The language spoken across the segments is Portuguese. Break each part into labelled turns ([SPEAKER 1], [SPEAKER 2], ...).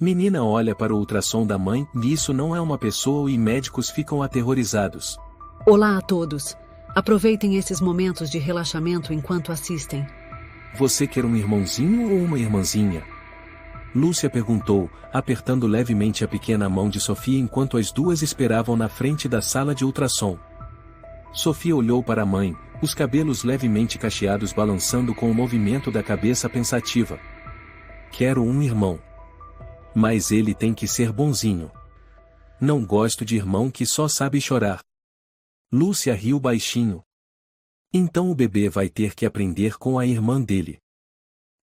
[SPEAKER 1] Menina olha para o ultrassom da mãe e isso não é uma pessoa e médicos ficam aterrorizados.
[SPEAKER 2] Olá a todos. Aproveitem esses momentos de relaxamento enquanto assistem.
[SPEAKER 1] Você quer um irmãozinho ou uma irmãzinha? Lúcia perguntou, apertando levemente a pequena mão de Sofia enquanto as duas esperavam na frente da sala de ultrassom. Sofia olhou para a mãe, os cabelos levemente cacheados balançando com o movimento da cabeça pensativa. Quero um irmão. Mas ele tem que ser bonzinho. Não gosto de irmão que só sabe chorar. Lúcia riu baixinho. Então o bebê vai ter que aprender com a irmã dele.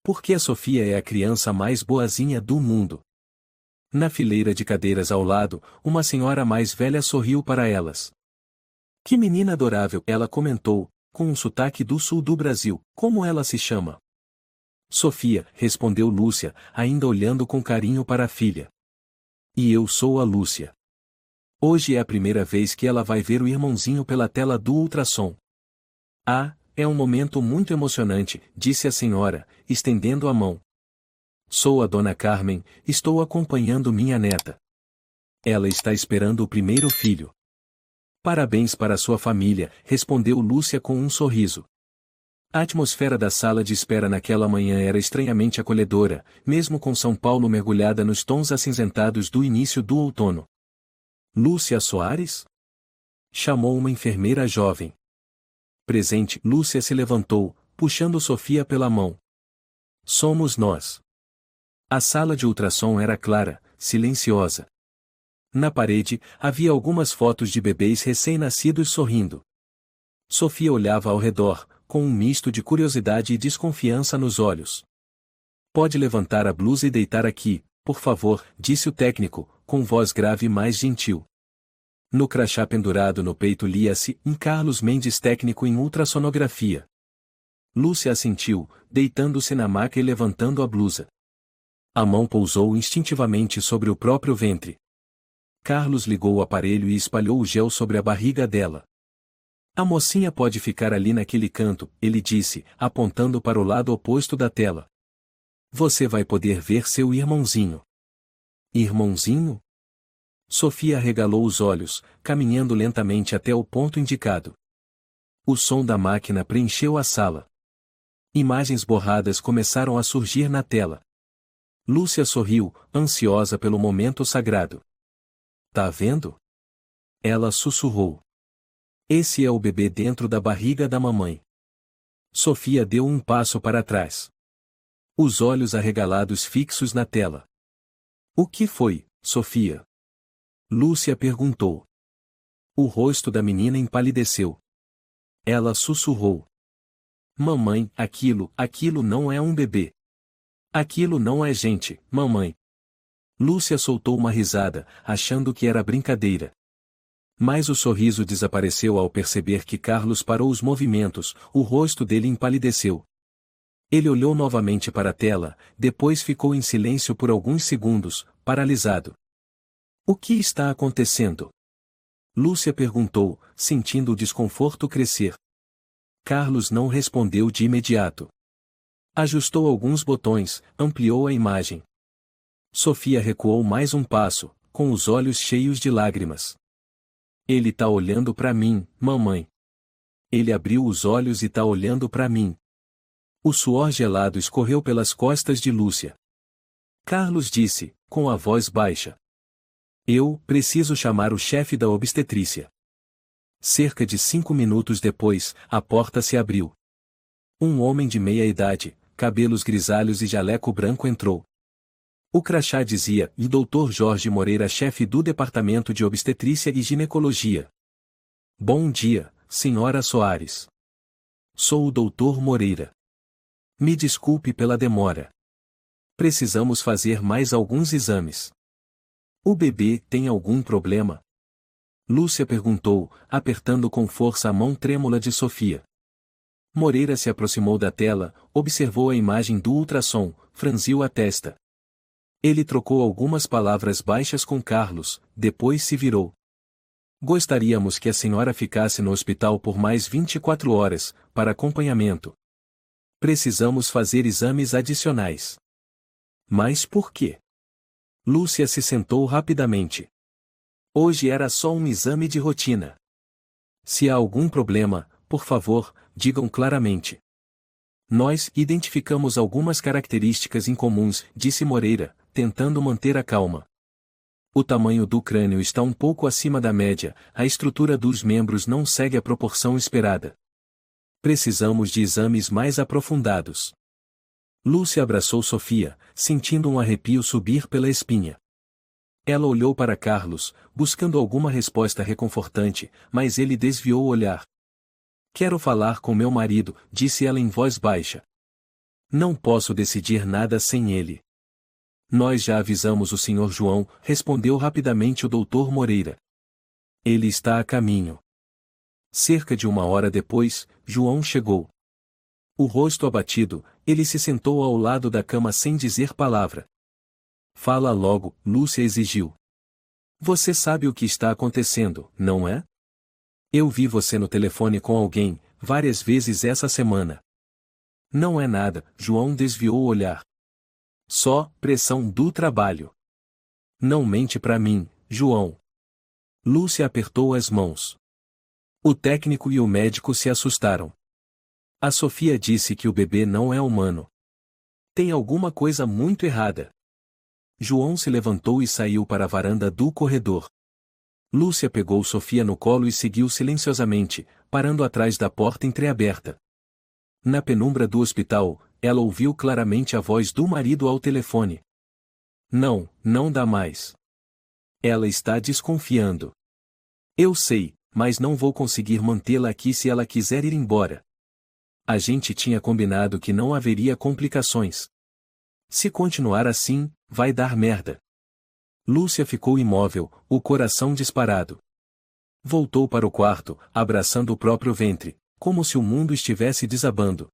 [SPEAKER 1] Porque a Sofia é a criança mais boazinha do mundo. Na fileira de cadeiras ao lado, uma senhora mais velha sorriu para elas. Que menina adorável, ela comentou, com um sotaque do sul do Brasil. Como ela se chama? Sofia, respondeu Lúcia, ainda olhando com carinho para a filha. E eu sou a Lúcia. Hoje é a primeira vez que ela vai ver o irmãozinho pela tela do ultrassom. Ah, é um momento muito emocionante, disse a senhora, estendendo a mão. Sou a dona Carmen, estou acompanhando minha neta. Ela está esperando o primeiro filho. Parabéns para sua família, respondeu Lúcia com um sorriso. A atmosfera da sala de espera naquela manhã era estranhamente acolhedora, mesmo com São Paulo mergulhada nos tons acinzentados do início do outono. Lúcia Soares? Chamou uma enfermeira jovem. Presente, Lúcia se levantou, puxando Sofia pela mão. Somos nós. A sala de ultrassom era clara, silenciosa. Na parede, havia algumas fotos de bebês recém-nascidos sorrindo. Sofia olhava ao redor, com um misto de curiosidade e desconfiança nos olhos. Pode levantar a blusa e deitar aqui, por favor, disse o técnico, com voz grave e mais gentil. No crachá pendurado no peito lia-se, Carlos Mendes técnico em ultrassonografia. Lúcia assentiu, deitando-se na maca e levantando a blusa. A mão pousou instintivamente sobre o próprio ventre. Carlos ligou o aparelho e espalhou o gel sobre a barriga dela. A mocinha pode ficar ali naquele canto, ele disse, apontando para o lado oposto da tela. Você vai poder ver seu irmãozinho. Irmãozinho? Sofia arregalou os olhos, caminhando lentamente até o ponto indicado. O som da máquina preencheu a sala. Imagens borradas começaram a surgir na tela. Lúcia sorriu, ansiosa pelo momento sagrado. Tá vendo? Ela sussurrou. Esse é o bebê dentro da barriga da mamãe. Sofia deu um passo para trás. Os olhos arregalados fixos na tela. O que foi, Sofia? Lúcia perguntou. O rosto da menina empalideceu. Ela sussurrou. Mamãe, aquilo não é um bebê. Aquilo não é gente, mamãe. Lúcia soltou uma risada, achando que era brincadeira. Mas o sorriso desapareceu ao perceber que Carlos parou os movimentos, o rosto dele empalideceu. Ele olhou novamente para a tela, depois ficou em silêncio por alguns segundos, paralisado. O que está acontecendo? Lúcia perguntou, sentindo o desconforto crescer. Carlos não respondeu de imediato. Ajustou alguns botões, ampliou a imagem. Sofia recuou mais um passo, com os olhos cheios de lágrimas. Ele tá olhando para mim, mamãe. Ele abriu os olhos e tá olhando para mim. O suor gelado escorreu pelas costas de Lúcia. Carlos disse, com a voz baixa. Eu preciso chamar o chefe da obstetrícia. Cerca de 5 minutos depois, a porta se abriu. Um homem de meia idade, cabelos grisalhos e jaleco branco entrou. O crachá dizia, e Dr. Jorge Moreira, chefe do Departamento de Obstetrícia e Ginecologia. Bom dia, senhora Soares. Sou o Dr. Moreira. Me desculpe pela demora. Precisamos fazer mais alguns exames. O bebê tem algum problema? Lúcia perguntou, apertando com força a mão trêmula de Sofia. Moreira se aproximou da tela, observou a imagem do ultrassom, franziu a testa. Ele trocou algumas palavras baixas com Carlos, depois se virou. Gostaríamos que a senhora ficasse no hospital por mais 24 horas, para acompanhamento. Precisamos fazer exames adicionais. Mas por quê? Lúcia se sentou rapidamente. Hoje era só um exame de rotina. Se há algum problema, por favor, digam claramente. Nós identificamos algumas características incomuns, disse Moreira, tentando manter a calma. O tamanho do crânio está um pouco acima da média, a estrutura dos membros não segue a proporção esperada. Precisamos de exames mais aprofundados. Lúcia abraçou Sofia, sentindo um arrepio subir pela espinha. Ela olhou para Carlos, buscando alguma resposta reconfortante, mas ele desviou o olhar. Quero falar com meu marido, disse ela em voz baixa. Não posso decidir nada sem ele. Nós já avisamos o Sr. João, respondeu rapidamente o Dr. Moreira. Ele está a caminho. Cerca de 1 hora depois, João chegou. O rosto abatido, ele se sentou ao lado da cama sem dizer palavra. Fala logo, Lúcia exigiu. Você sabe o que está acontecendo, não é? Eu vi você no telefone com alguém, várias vezes essa semana. Não é nada, João desviou o olhar. Só pressão do trabalho. Não mente pra mim, João. Lúcia apertou as mãos. O técnico e o médico se assustaram. A Sofia disse que o bebê não é humano. Tem alguma coisa muito errada. João se levantou e saiu para a varanda do corredor. Lúcia pegou Sofia no colo e seguiu silenciosamente, parando atrás da porta entreaberta. Na penumbra do hospital, ela ouviu claramente a voz do marido ao telefone. Não, não dá mais. Ela está desconfiando. Eu sei, mas não vou conseguir mantê-la aqui se ela quiser ir embora. A gente tinha combinado que não haveria complicações. Se continuar assim, vai dar merda. Lúcia ficou imóvel, o coração disparado. Voltou para o quarto, abraçando o próprio ventre, como se o mundo estivesse desabando.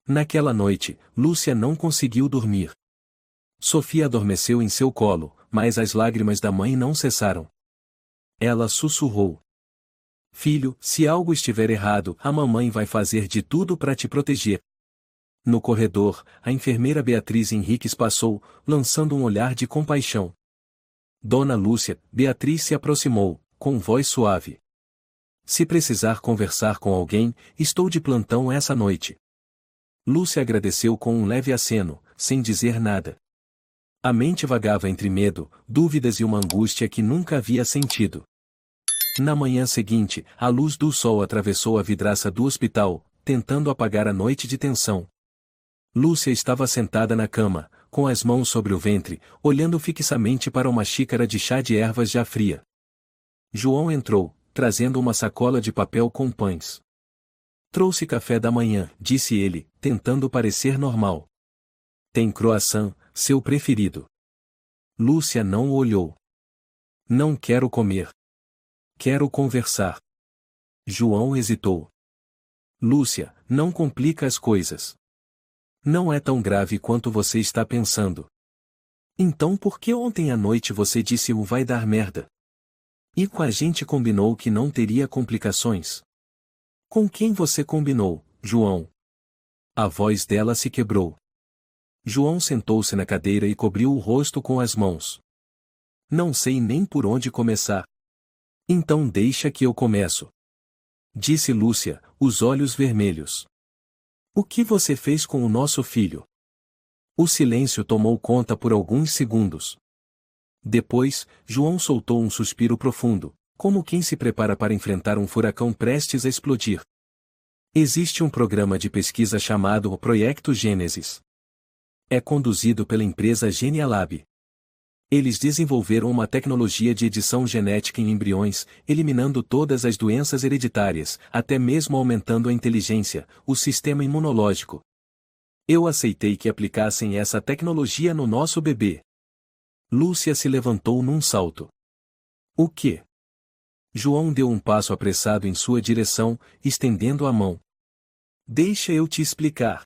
[SPEAKER 1] Naquela noite, Lúcia não conseguiu dormir. Sofia adormeceu em seu colo, mas as lágrimas da mãe não cessaram. Ela sussurrou. Filho, se algo estiver errado, a mamãe vai fazer de tudo para te proteger. No corredor, a enfermeira Beatriz Henriques passou, lançando um olhar de compaixão. Dona Lúcia, Beatriz se aproximou, com voz suave. Se precisar conversar com alguém, estou de plantão essa noite. Lúcia agradeceu com um leve aceno, sem dizer nada. A mente vagava entre medo, dúvidas e uma angústia que nunca havia sentido. Na manhã seguinte, a luz do sol atravessou a vidraça do hospital, tentando apagar a noite de tensão. Lúcia estava sentada na cama, com as mãos sobre o ventre, olhando fixamente para uma xícara de chá de ervas já fria. João entrou, trazendo uma sacola de papel com pães. Trouxe café da manhã, disse ele, tentando parecer normal. Tem croissant, seu preferido. Lúcia não o olhou. Não quero comer. Quero conversar. João hesitou. Lúcia, não complica as coisas. Não é tão grave quanto você está pensando. Então por que ontem à noite você disse o vai dar merda? E com a gente combinou que não teria complicações? Com quem você combinou, João? A voz dela se quebrou. João sentou-se na cadeira e cobriu o rosto com as mãos. Não sei nem por onde começar. Então deixa que eu começo. Disse Lúcia, os olhos vermelhos. O que você fez com o nosso filho? O silêncio tomou conta por alguns segundos. Depois, João soltou um suspiro profundo, como quem se prepara para enfrentar um furacão prestes a explodir. Existe um programa de pesquisa chamado o Projeto Gênesis. É conduzido pela empresa Genialab. Eles desenvolveram uma tecnologia de edição genética em embriões, eliminando todas as doenças hereditárias, até mesmo aumentando a inteligência, o sistema imunológico. Eu aceitei que aplicassem essa tecnologia no nosso bebê. Lúcia se levantou num salto. O quê? João deu um passo apressado em sua direção, estendendo a mão. Deixa eu te explicar.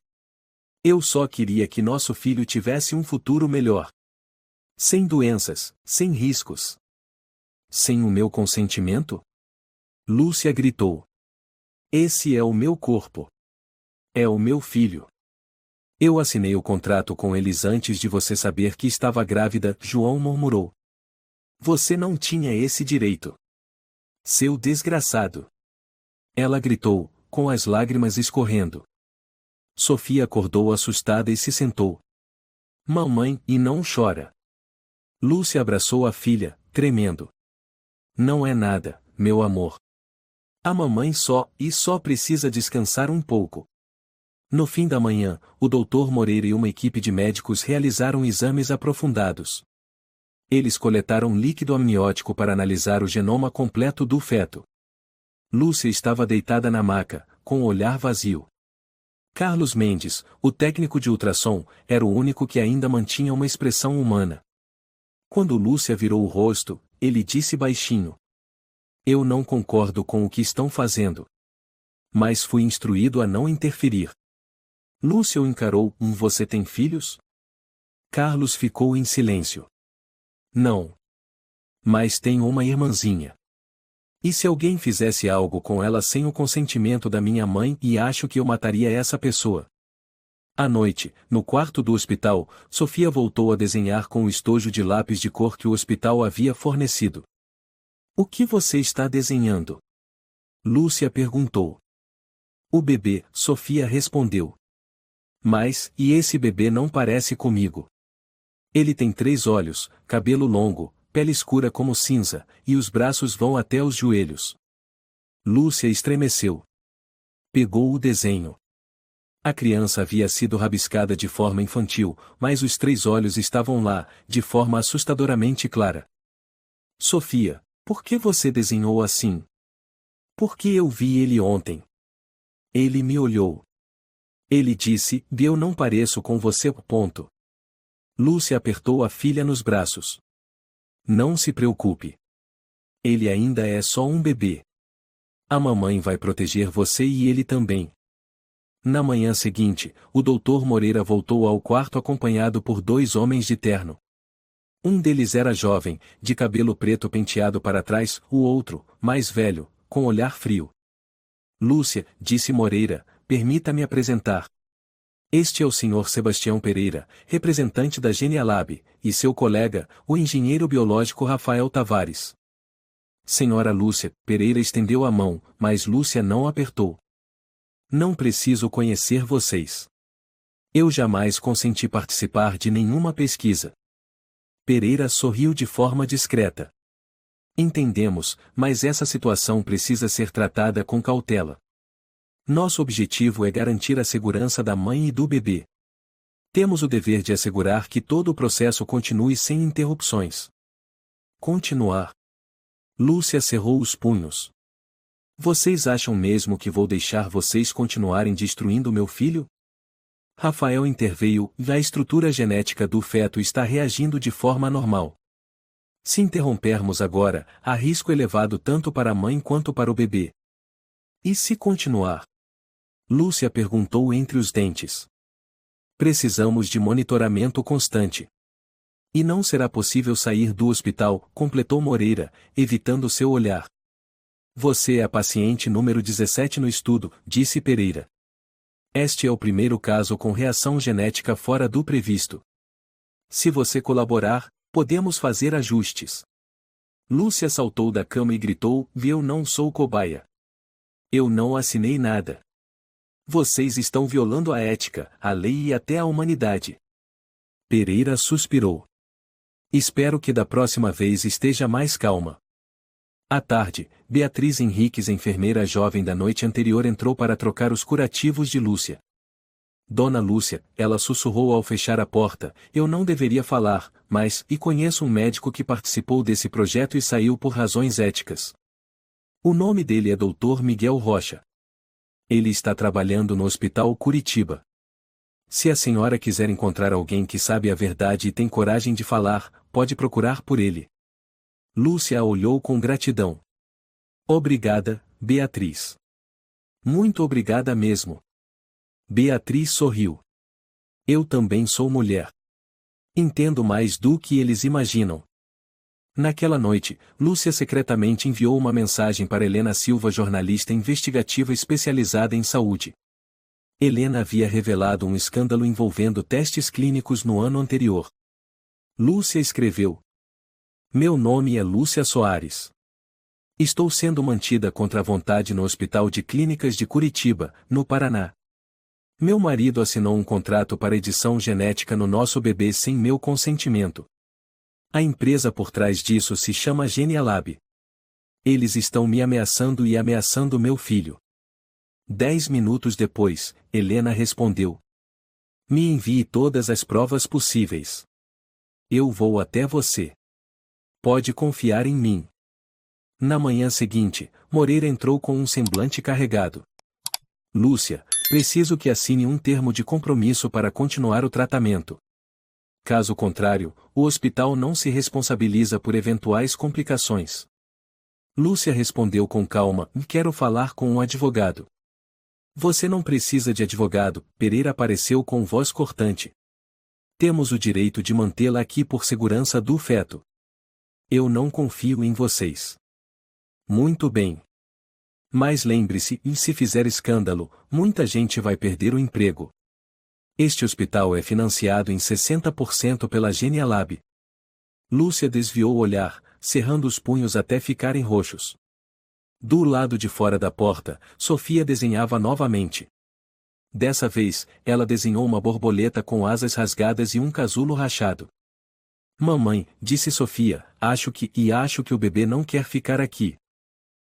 [SPEAKER 1] Eu só queria que nosso filho tivesse um futuro melhor. Sem doenças, sem riscos. Sem o meu consentimento? Lúcia gritou. Esse é o meu corpo. É o meu filho. Eu assinei o contrato com eles antes de você saber que estava grávida, João murmurou. Você não tinha esse direito. Seu desgraçado. Ela gritou, com as lágrimas escorrendo. Sofia acordou assustada e se sentou. Mamãe, e não chora. Lúcia abraçou a filha, tremendo. Não é nada, meu amor. A mamãe só precisa descansar um pouco. No fim da manhã, o Dr. Moreira e uma equipe de médicos realizaram exames aprofundados. Eles coletaram líquido amniótico para analisar o genoma completo do feto. Lúcia estava deitada na maca, com o olhar vazio. Carlos Mendes, o técnico de ultrassom, era o único que ainda mantinha uma expressão humana. Quando Lúcia virou o rosto, ele disse baixinho. Eu não concordo com o que estão fazendo. Mas fui instruído a não interferir. Lúcia o encarou. Você tem filhos? Carlos ficou em silêncio. Não. Mas tenho uma irmãzinha. E se alguém fizesse algo com ela sem o consentimento da minha mãe, e acho que eu mataria essa pessoa. À noite, no quarto do hospital, Sofia voltou a desenhar com o estojo de lápis de cor que o hospital havia fornecido. O que você está desenhando? Lúcia perguntou. O bebê, Sofia respondeu. Mas, e esse bebê não parece comigo? Ele tem 3 olhos, cabelo longo, pele escura como cinza, e os braços vão até os joelhos. Lúcia estremeceu. Pegou o desenho. A criança havia sido rabiscada de forma infantil, mas os 3 olhos estavam lá, de forma assustadoramente clara. Sofia, por que você desenhou assim? Porque eu vi ele ontem. Ele me olhou. Ele disse, eu não pareço com você. Ponto. Lúcia apertou a filha nos braços. Não se preocupe. Ele ainda é só um bebê. A mamãe vai proteger você e ele também. Na manhã seguinte, o Dr. Moreira voltou ao quarto acompanhado por 2 homens de terno. Um deles era jovem, de cabelo preto penteado para trás, o outro, mais velho, com olhar frio. Lúcia, disse Moreira, permita-me apresentar. Este é o Sr. Sebastião Pereira, representante da Genialab, e seu colega, o engenheiro biológico Rafael Tavares. Senhora Lúcia, Pereira estendeu a mão, mas Lúcia não apertou. Não preciso conhecer vocês. Eu jamais consenti participar de nenhuma pesquisa. Pereira sorriu de forma discreta. Entendemos, mas essa situação precisa ser tratada com cautela. Nosso objetivo é garantir a segurança da mãe e do bebê. Temos o dever de assegurar que todo o processo continue sem interrupções. Continuar. Lúcia cerrou os punhos. Vocês acham mesmo que vou deixar vocês continuarem destruindo meu filho? Rafael interveio, a estrutura genética do feto está reagindo de forma normal. Se interrompermos agora, há risco elevado tanto para a mãe quanto para o bebê. E se continuar? Lúcia perguntou entre os dentes. Precisamos de monitoramento constante. E não será possível sair do hospital, completou Moreira, evitando seu olhar. Você é a paciente número 17 no estudo, disse Pereira. Este é o primeiro caso com reação genética fora do previsto. Se você colaborar, podemos fazer ajustes. Lúcia saltou da cama e gritou, eu não sou cobaia. Eu não assinei nada. Vocês estão violando a ética, a lei e até a humanidade. Pereira suspirou. Espero que da próxima vez esteja mais calma. À tarde, Beatriz Henriques, enfermeira jovem da noite anterior, entrou para trocar os curativos de Lúcia. Dona Lúcia, ela sussurrou ao fechar a porta, eu não deveria falar, mas, e conheço um médico que participou desse projeto e saiu por razões éticas. O nome dele é Dr. Miguel Rocha. Ele está trabalhando no Hospital Curitiba. Se a senhora quiser encontrar alguém que sabe a verdade e tem coragem de falar, pode procurar por ele. Lúcia a olhou com gratidão. Obrigada, Beatriz. Muito obrigada mesmo. Beatriz sorriu. Eu também sou mulher. Entendo mais do que eles imaginam. Naquela noite, Lúcia secretamente enviou uma mensagem para Helena Silva, jornalista investigativa especializada em saúde. Helena havia revelado um escândalo envolvendo testes clínicos no ano anterior. Lúcia escreveu: Meu nome é Lúcia Soares. Estou sendo mantida contra a vontade no Hospital de Clínicas de Curitiba, no Paraná. Meu marido assinou um contrato para edição genética no nosso bebê sem meu consentimento. A empresa por trás disso se chama Genialab. Eles estão me ameaçando e ameaçando meu filho. 10 minutos depois, Helena respondeu: Me envie todas as provas possíveis. Eu vou até você. Pode confiar em mim. Na manhã seguinte, Moreira entrou com um semblante carregado. Lúcia, preciso que assine um termo de compromisso para continuar o tratamento. Caso contrário, o hospital não se responsabiliza por eventuais complicações. Lúcia respondeu com calma: Quero falar com um advogado. Você não precisa de advogado, Pereira apareceu com voz cortante. Temos o direito de mantê-la aqui por segurança do feto. Eu não confio em vocês. Muito bem. Mas lembre-se, se fizer escândalo, muita gente vai perder o emprego. Este hospital é financiado em 60% pela Genialab. Lúcia desviou o olhar, cerrando os punhos até ficarem roxos. Do lado de fora da porta, Sofia desenhava novamente. Dessa vez, ela desenhou uma borboleta com asas rasgadas e um casulo rachado. Mamãe, disse Sofia, acho que o bebê não quer ficar aqui.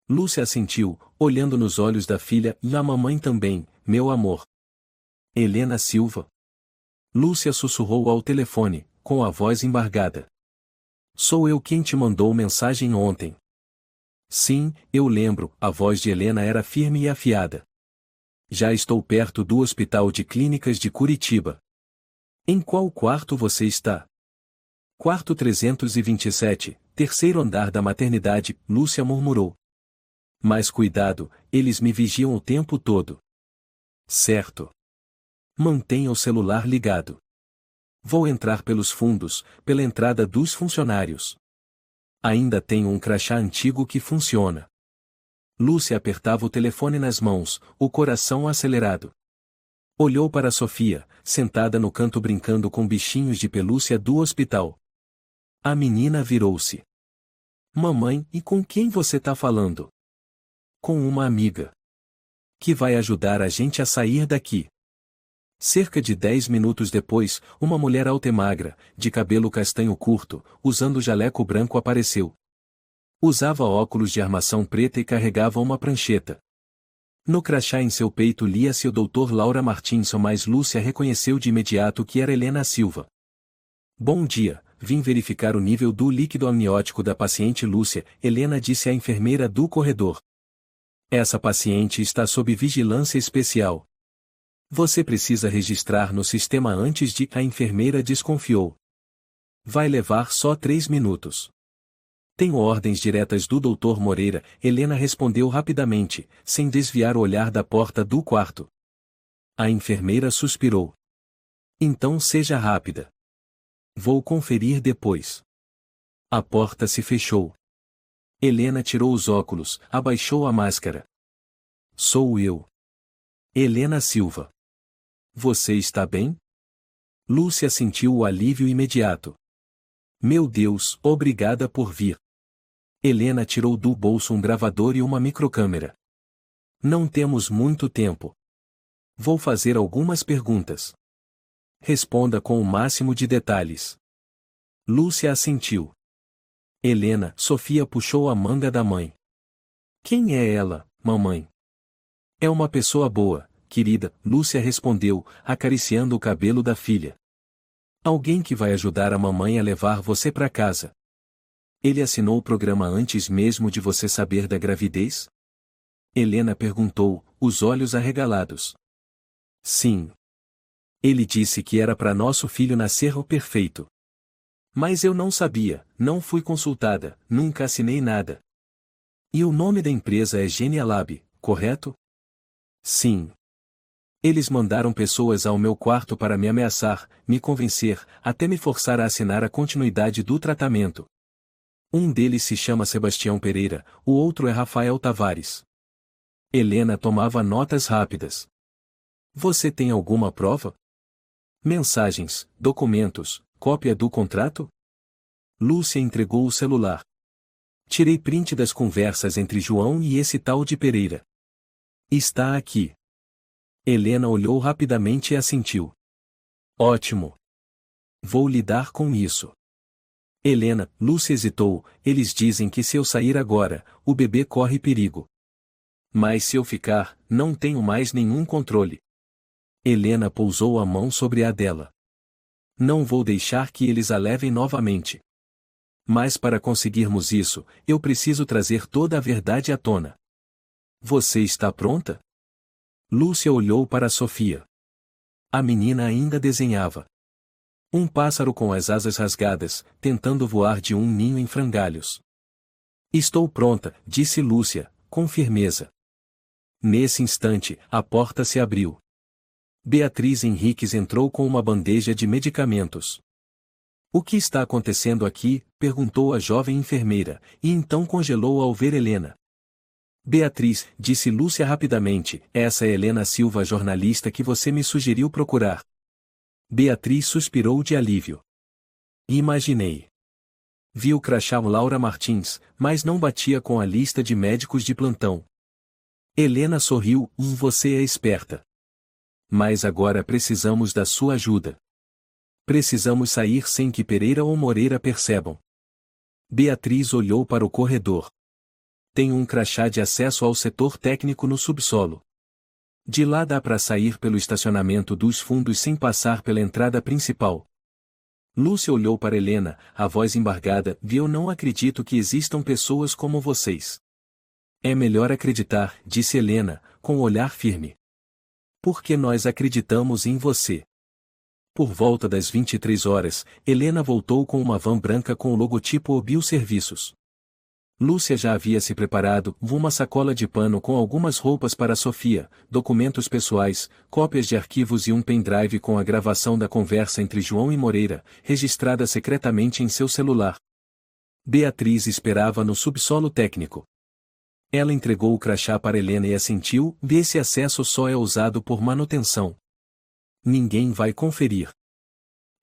[SPEAKER 1] Lúcia assentiu, olhando nos olhos da filha, e a mamãe também, meu amor. Helena Silva. Lúcia sussurrou ao telefone, com a voz embargada. Sou eu quem te mandou mensagem ontem. Sim, eu lembro, a voz de Helena era firme e afiada. Já estou perto do Hospital de Clínicas de Curitiba. Em qual quarto você está? Quarto 327, terceiro andar da maternidade, Lúcia murmurou. Mas cuidado, eles me vigiam o tempo todo. Certo. Mantenha o celular ligado. Vou entrar pelos fundos, pela entrada dos funcionários. Ainda tenho um crachá antigo que funciona. Lúcia apertava o telefone nas mãos, o coração acelerado. Olhou para Sofia, sentada no canto brincando com bichinhos de pelúcia do hospital. A menina virou-se. Mamãe, e com quem você tá falando? Com uma amiga. Que vai ajudar a gente a sair daqui. Cerca de 10 minutos depois, uma mulher alta e magra, de cabelo castanho curto, usando jaleco branco apareceu. Usava óculos de armação preta e carregava uma prancheta. No crachá em seu peito lia-se o Dr. Laura Martinson, mas Lúcia reconheceu de imediato que era Helena Silva. Bom dia, vim verificar o nível do líquido amniótico da paciente Lúcia, Helena disse à enfermeira do corredor. Essa paciente está sob vigilância especial. Você precisa registrar no sistema antes de... A enfermeira desconfiou. Vai levar só 3 minutos. Tenho ordens diretas do Dr. Moreira, Helena respondeu rapidamente, sem desviar o olhar da porta do quarto. A enfermeira suspirou. Então seja rápida. Vou conferir depois. A porta se fechou. Helena tirou os óculos, abaixou a máscara. Sou eu. Helena Silva. Você está bem? Lúcia sentiu o alívio imediato. Meu Deus, obrigada por vir. Helena tirou do bolso um gravador e uma microcâmera. Não temos muito tempo. Vou fazer algumas perguntas. Responda com o máximo de detalhes. Lúcia assentiu. Helena, Sofia puxou a manga da mãe. Quem é ela, mamãe? É uma pessoa boa, querida, Lúcia respondeu, acariciando o cabelo da filha. Alguém que vai ajudar a mamãe a levar você para casa. Ele assinou o programa antes mesmo de você saber da gravidez? Helena perguntou, os olhos arregalados. Sim. Ele disse que era para nosso filho nascer o perfeito. Mas eu não sabia, não fui consultada, nunca assinei nada. E o nome da empresa é Genialab, correto? Sim. Eles mandaram pessoas ao meu quarto para me ameaçar, me convencer, até me forçar a assinar a continuidade do tratamento. Um deles se chama Sebastião Pereira, o outro é Rafael Tavares. Helena tomava notas rápidas. Você tem alguma prova? Mensagens, documentos, cópia do contrato? Lúcia entregou o celular. Tirei print das conversas entre João e esse tal de Pereira. Está aqui. Helena olhou rapidamente e assentiu. Ótimo. Vou lidar com isso. Helena, Lúcia hesitou, eles dizem que se eu sair agora, o bebê corre perigo. Mas se eu ficar, não tenho mais nenhum controle. Helena pousou a mão sobre a dela. Não vou deixar que eles a levem novamente. Mas para conseguirmos isso, eu preciso trazer toda a verdade à tona. Você está pronta? Lúcia olhou para Sofia. A menina ainda desenhava. Um pássaro com as asas rasgadas, tentando voar de um ninho em frangalhos. Estou pronta, disse Lúcia, com firmeza. Nesse instante, a porta se abriu. Beatriz Henriques entrou com uma bandeja de medicamentos. O que está acontecendo aqui? Perguntou a jovem enfermeira, e então congelou ao ver Helena. Beatriz, disse Lúcia rapidamente, essa é Helena Silva, jornalista que você me sugeriu procurar. Beatriz suspirou de alívio. Imaginei. Vi o crachá Laura Martins, mas não batia com a lista de médicos de plantão. Helena sorriu, você é esperta. Mas agora precisamos da sua ajuda. Precisamos sair sem que Pereira ou Moreira percebam. Beatriz olhou para o corredor. Tem um crachá de acesso ao setor técnico no subsolo. De lá dá para sair pelo estacionamento dos fundos sem passar pela entrada principal. Lúcia olhou para Helena, a voz embargada, eu não acredito que existam pessoas como vocês. É melhor acreditar, disse Helena, com o olhar firme. Porque nós acreditamos em você. Por volta das 23 horas, Helena voltou com uma van branca com o logotipo Obil Serviços. Lúcia já havia se preparado, uma sacola de pano com algumas roupas para Sofia, documentos pessoais, cópias de arquivos e um pendrive com a gravação da conversa entre João e Moreira, registrada secretamente em seu celular. Beatriz esperava no subsolo técnico. Ela entregou o crachá para Helena e assentiu, esse acesso só é usado por manutenção. Ninguém vai conferir.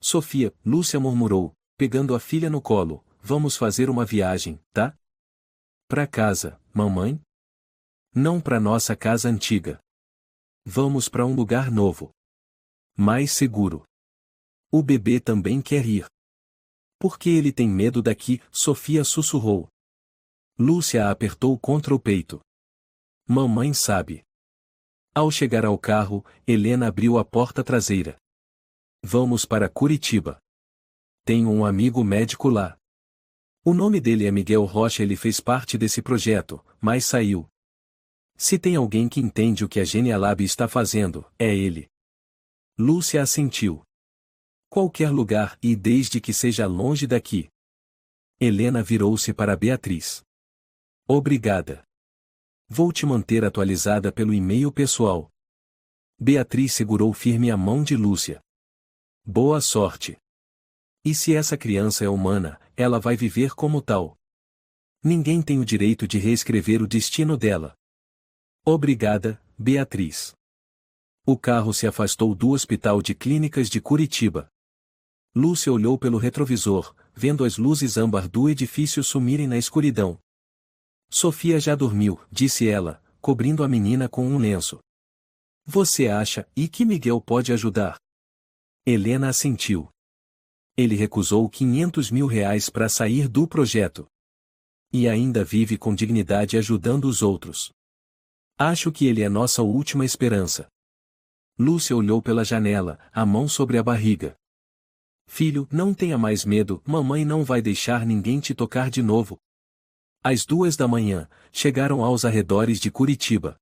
[SPEAKER 1] Sofia, Lúcia murmurou, pegando a filha no colo, vamos fazer uma viagem, tá? Pra casa, mamãe? Não pra nossa casa antiga. Vamos pra um lugar novo. Mais seguro. O bebê também quer ir. Por que ele tem medo daqui? Sofia sussurrou. Lúcia a apertou contra o peito. Mamãe sabe. Ao chegar ao carro, Helena abriu a porta traseira. Vamos para Curitiba. Tenho um amigo médico lá. O nome dele é Miguel Rocha, ele fez parte desse projeto, mas saiu. Se tem alguém que entende o que a Genialab está fazendo, é ele. Lúcia assentiu. Qualquer lugar, e desde que seja longe daqui. Helena virou-se para Beatriz. Obrigada. Vou te manter atualizada pelo e-mail pessoal. Beatriz segurou firme a mão de Lúcia. Boa sorte. E se essa criança é humana, ela vai viver como tal. Ninguém tem o direito de reescrever o destino dela. Obrigada, Beatriz. O carro se afastou do Hospital de Clínicas de Curitiba. Lúcia olhou pelo retrovisor, vendo as luzes âmbar do edifício sumirem na escuridão. Sofia já dormiu, disse ela, cobrindo a menina com um lenço. Você acha, e que Miguel pode ajudar? Helena assentiu. Ele recusou R$ 500.000 para sair do projeto. E ainda vive com dignidade ajudando os outros. Acho que ele é nossa última esperança. Lúcia olhou pela janela, a mão sobre a barriga. Filho, não tenha mais medo, mamãe não vai deixar ninguém te tocar de novo. Às 2 da manhã, chegaram aos arredores de Curitiba.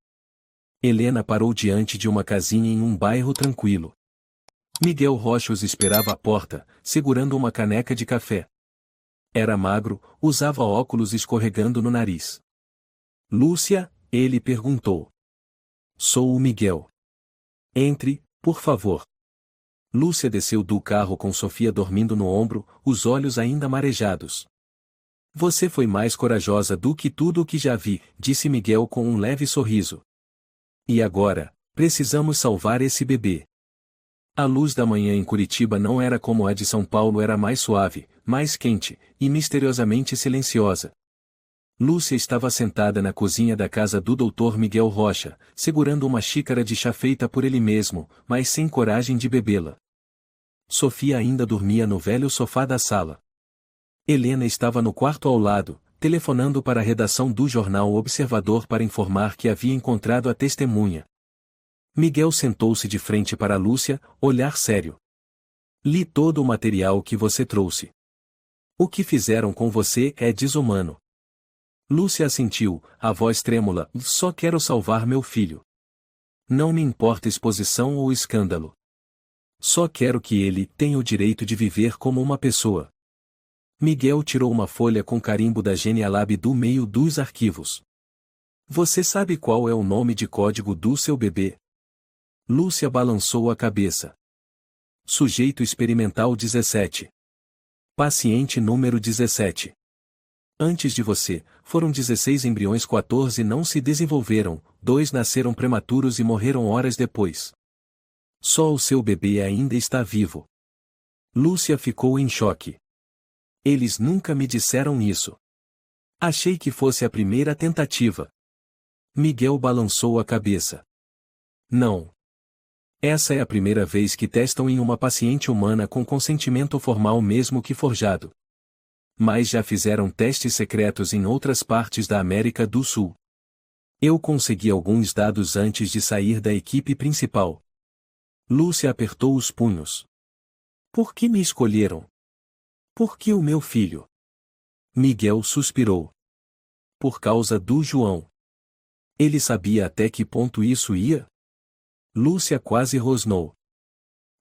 [SPEAKER 1] Helena parou diante de uma casinha em um bairro tranquilo. Miguel Rocha os esperava à porta, segurando uma caneca de café. Era magro, usava óculos escorregando no nariz. Lúcia, ele perguntou. Sou o Miguel. Entre, por favor. Lúcia desceu do carro com Sofia dormindo no ombro, os olhos ainda marejados. Você foi mais corajosa do que tudo o que já vi, disse Miguel com um leve sorriso. E agora, Precisamos salvar esse bebê. A luz da manhã em Curitiba não era como a de São Paulo, era mais suave, mais quente, e misteriosamente silenciosa. Lúcia estava sentada na cozinha da casa do Dr. Miguel Rocha, segurando uma xícara de chá feita por ele mesmo, mas sem coragem de bebê-la. Sofia ainda dormia no velho sofá da sala. Helena estava no quarto ao lado, telefonando para a redação do jornal Observador para informar que havia encontrado a testemunha. Miguel sentou-se de frente para Lúcia, olhar sério. Li todo o material que você trouxe. O que fizeram com você é desumano. Lúcia assentiu, a voz trêmula, só quero salvar meu filho. Não me importa exposição ou escândalo. Só quero que ele tenha o direito de viver como uma pessoa. Miguel tirou uma folha com carimbo da Genialab do meio dos arquivos. Você sabe qual é o nome de código do seu bebê? Lúcia balançou a cabeça. Sujeito experimental 17. Paciente número 17. Antes de você, foram 16 embriões, 14 não se desenvolveram, 2 nasceram prematuros e morreram horas depois. Só o seu bebê ainda está vivo. Lúcia ficou em choque. Eles nunca me disseram isso. Achei que fosse a primeira tentativa. Miguel balançou a cabeça. Não. Essa é a primeira vez que testam em uma paciente humana com consentimento formal, mesmo que forjado. Mas já fizeram testes secretos em outras partes da América do Sul. Eu consegui alguns dados antes de sair da equipe principal. Lúcia apertou os punhos. Por que me escolheram? Por que o meu filho? Miguel suspirou. Por causa do João. Ele sabia até que ponto isso ia? Lúcia quase rosnou.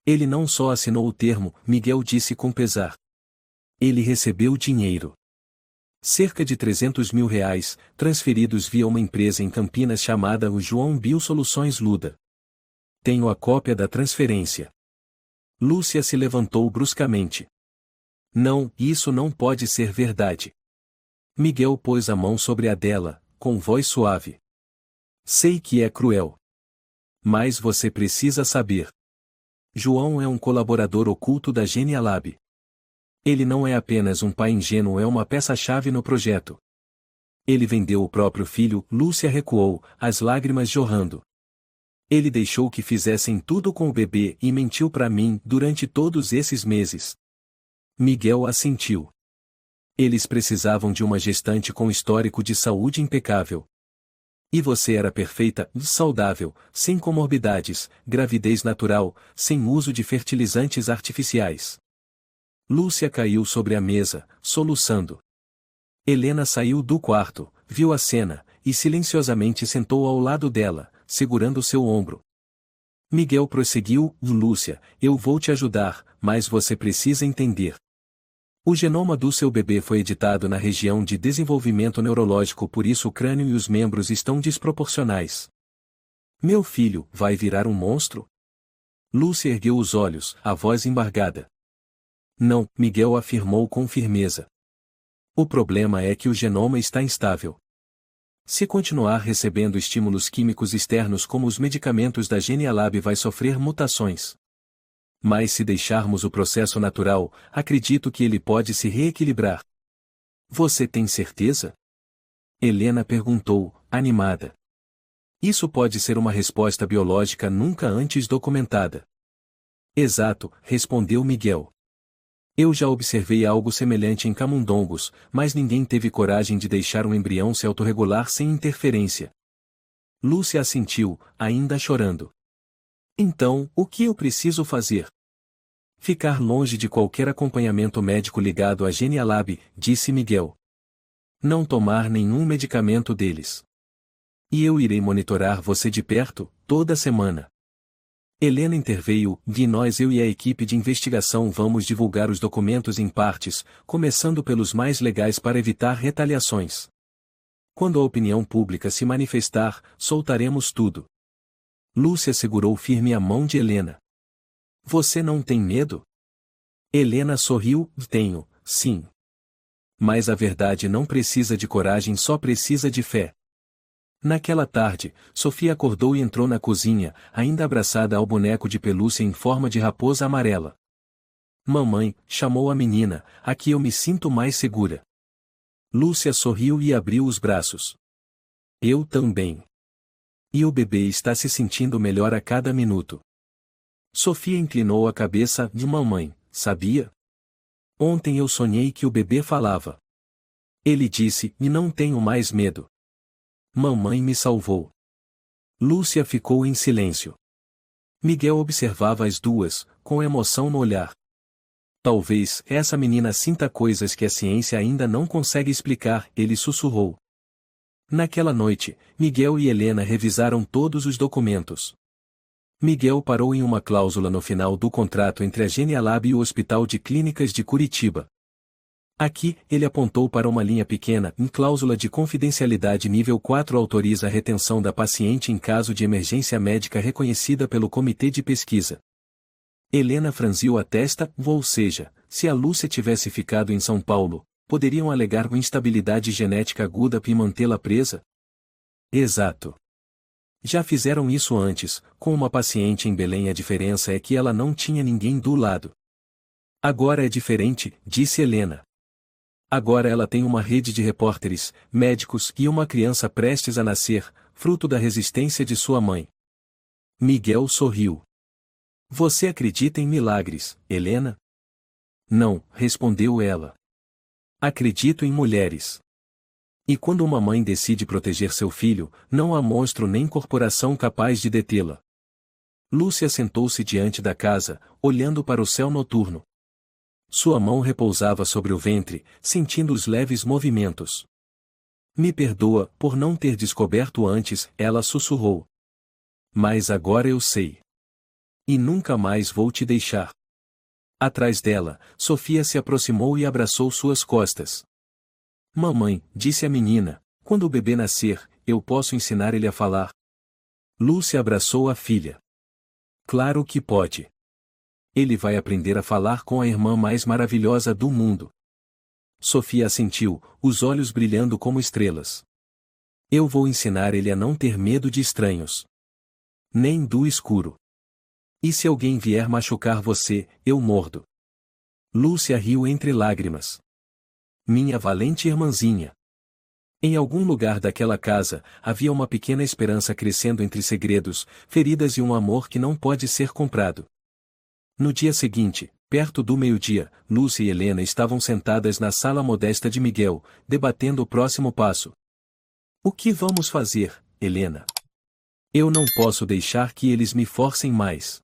[SPEAKER 1] Ele não só assinou o termo, Miguel disse com pesar. Ele recebeu dinheiro. Cerca de R$300 mil, transferidos via uma empresa em Campinas chamada o João Biosoluções Luda. Tenho a cópia da transferência. Lúcia se levantou bruscamente. Não, isso não pode ser verdade. Miguel pôs a mão sobre a dela, com voz suave. Sei que é cruel. Mas você precisa saber. João é um colaborador oculto da Genialab. Ele não é apenas um pai ingênuo, é uma peça-chave no projeto. Ele vendeu o próprio filho, Lúcia recuou, as lágrimas jorrando. Ele deixou que fizessem tudo com o bebê e mentiu para mim durante todos esses meses. Miguel assentiu. Eles precisavam de uma gestante com histórico de saúde impecável. E você era perfeita, saudável, sem comorbidades, gravidez natural, sem uso de fertilizantes artificiais. Lúcia caiu sobre a mesa, soluçando. Helena saiu do quarto, viu a cena, e silenciosamente sentou ao lado dela, segurando seu ombro. Miguel prosseguiu, Lúcia, eu vou te ajudar, mas você precisa entender. O genoma do seu bebê foi editado na região de desenvolvimento neurológico, por isso o crânio e os membros estão desproporcionais. Meu filho vai virar um monstro? Lúcia ergueu os olhos, a voz embargada. Não, Miguel afirmou com firmeza. O problema é que o genoma está instável. Se continuar recebendo estímulos químicos externos como os medicamentos da Genialab, vai sofrer mutações. Mas se deixarmos o processo natural, acredito que ele pode se reequilibrar. Você tem certeza? Helena perguntou, animada. Isso pode ser uma resposta biológica nunca antes documentada. Exato, respondeu Miguel. Eu já observei algo semelhante em camundongos, mas ninguém teve coragem de deixar um embrião se autorregular sem interferência. Lúcia assentiu, ainda chorando. Então, o que eu preciso fazer? Ficar longe de qualquer acompanhamento médico ligado à Genialab, disse Miguel. Não tomar nenhum medicamento deles. E eu irei monitorar você de perto, toda semana. Helena interveio, eu e a equipe de investigação vamos divulgar os documentos em partes, começando pelos mais legais para evitar retaliações. Quando a opinião pública se manifestar, soltaremos tudo. Lúcia segurou firme a mão de Helena. Você não tem medo? Helena sorriu, tenho, sim. Mas a verdade não precisa de coragem, só precisa de fé. Naquela tarde, Sofia acordou e entrou na cozinha, ainda abraçada ao boneco de pelúcia em forma de raposa amarela. Mamãe, chamou a menina, aqui eu me sinto mais segura. Lúcia sorriu e abriu os braços. Eu também. E o bebê está se sentindo melhor a cada minuto. Sofia inclinou a cabeça de mamãe, sabia? Ontem eu sonhei que o bebê falava. Ele disse, e não tenho mais medo. Mamãe me salvou. Lúcia ficou em silêncio. Miguel observava as duas, com emoção no olhar. Talvez essa menina sinta coisas que a ciência ainda não consegue explicar, ele sussurrou. Naquela noite, Miguel e Helena revisaram todos os documentos. Miguel parou em uma cláusula no final do contrato entre a Genialab e o Hospital de Clínicas de Curitiba. Aqui, ele apontou para uma linha pequena, em cláusula de confidencialidade nível 4 autoriza a retenção da paciente em caso de emergência médica reconhecida pelo Comitê de Pesquisa. Helena franziu a testa, ou seja, se a Lúcia tivesse ficado em São Paulo, poderiam alegar instabilidade genética aguda e mantê-la presa? Exato. Já fizeram isso antes, com uma paciente em Belém. A diferença é que ela não tinha ninguém do lado. Agora é diferente, disse Helena. Agora ela tem uma rede de repórteres, médicos e uma criança prestes a nascer, fruto da resistência de sua mãe. Miguel sorriu. Você acredita em milagres, Helena? Não, respondeu ela. Acredito em mulheres. E quando uma mãe decide proteger seu filho, não há monstro nem corporação capaz de detê-la. Lúcia sentou-se diante da casa, olhando para o céu noturno. Sua mão repousava sobre o ventre, sentindo os leves movimentos. Me perdoa por não ter descoberto antes, ela sussurrou. Mas agora eu sei. E nunca mais vou te deixar. Atrás dela, Sofia se aproximou e abraçou suas costas. Mamãe, disse a menina, quando o bebê nascer, eu posso ensinar ele a falar? Lúcia abraçou a filha. Claro que pode. Ele vai aprender a falar com a irmã mais maravilhosa do mundo. Sofia assentiu, os olhos brilhando como estrelas. Eu vou ensinar ele a não ter medo de estranhos. Nem do escuro. E se alguém vier machucar você, eu mordo. Lúcia riu entre lágrimas. Minha valente irmãzinha. Em algum lugar daquela casa, havia uma pequena esperança crescendo entre segredos, feridas e um amor que não pode ser comprado. No dia seguinte, perto do meio-dia, Lúcia e Helena estavam sentadas na sala modesta de Miguel, debatendo o próximo passo. O que vamos fazer, Helena? Eu não posso deixar que eles me forcem mais.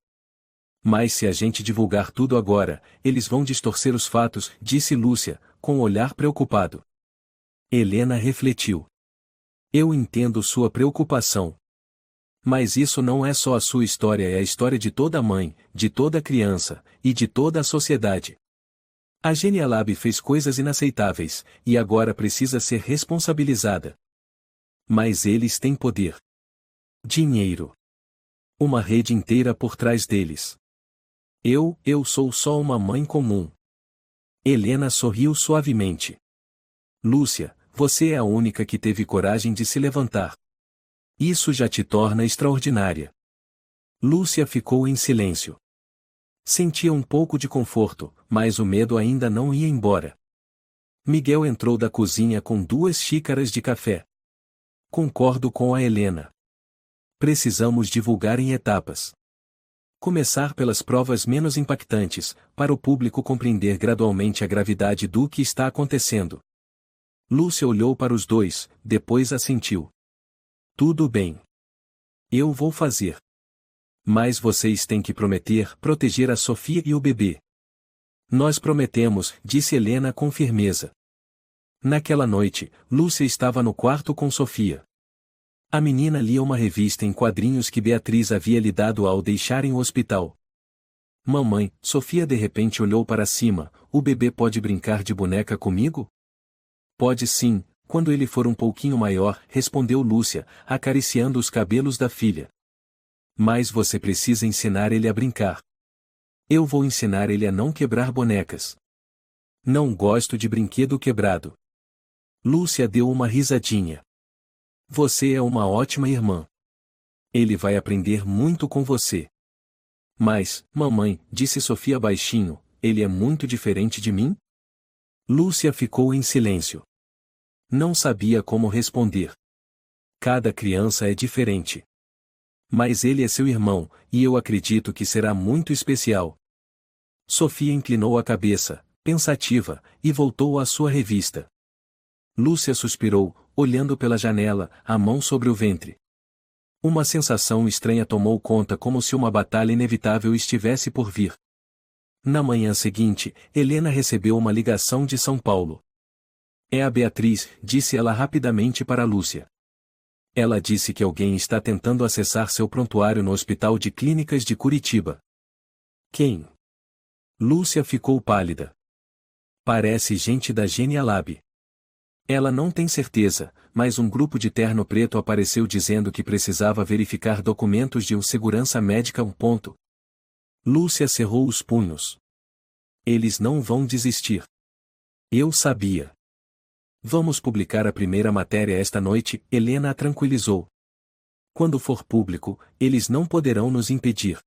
[SPEAKER 1] Mas se a gente divulgar tudo agora, eles vão distorcer os fatos, disse Lúcia, com um olhar preocupado. Helena refletiu. Eu entendo sua preocupação. Mas isso não é só a sua história, é a história de toda mãe, de toda criança, e de toda a sociedade. A Genialab fez coisas inaceitáveis, e agora precisa ser responsabilizada. Mas eles têm poder. Dinheiro. Uma rede inteira por trás deles. Eu sou só uma mãe comum. Helena sorriu suavemente. Lúcia, você é a única que teve coragem de se levantar. Isso já te torna extraordinária. Lúcia ficou em silêncio. Sentia um pouco de conforto, mas o medo ainda não ia embora. Miguel entrou da cozinha com 2 xícaras de café. Concordo com a Helena. Precisamos divulgar em etapas. Começar pelas provas menos impactantes, para o público compreender gradualmente a gravidade do que está acontecendo. Lúcia olhou para os dois, depois assentiu. Tudo bem. Eu vou fazer. Mas vocês têm que proteger a Sofia e o bebê. Nós prometemos, disse Helena com firmeza. Naquela noite, Lúcia estava no quarto com Sofia. A menina lia uma revista em quadrinhos que Beatriz havia lhe dado ao deixarem o hospital. Mamãe, Sofia de repente olhou para cima, o bebê pode brincar de boneca comigo? Pode sim. Quando ele for um pouquinho maior, respondeu Lúcia, acariciando os cabelos da filha. Mas você precisa ensinar ele a brincar. Eu vou ensinar ele a não quebrar bonecas. Não gosto de brinquedo quebrado. Lúcia deu uma risadinha. Você é uma ótima irmã. Ele vai aprender muito com você. Mas, mamãe, disse Sofia baixinho, ele é muito diferente de mim? Lúcia ficou em silêncio. Não sabia como responder. Cada criança é diferente. Mas ele é seu irmão, e eu acredito que será muito especial. Sofia inclinou a cabeça, pensativa, e voltou à sua revista. Lúcia suspirou, olhando pela janela, a mão sobre o ventre. Uma sensação estranha tomou conta, como se uma batalha inevitável estivesse por vir. Na manhã seguinte, Helena recebeu uma ligação de São Paulo. É a Beatriz, disse ela rapidamente para Lúcia. Ela disse que alguém está tentando acessar seu prontuário no Hospital de Clínicas de Curitiba. Quem? Lúcia ficou pálida. Parece gente da Genialab. Ela não tem certeza, mas um grupo de terno preto apareceu dizendo que precisava verificar documentos de segurança médica. Lúcia cerrou os punhos. Eles não vão desistir. Eu sabia. Vamos publicar a primeira matéria esta noite, Helena a tranquilizou. Quando for público, eles não poderão nos impedir.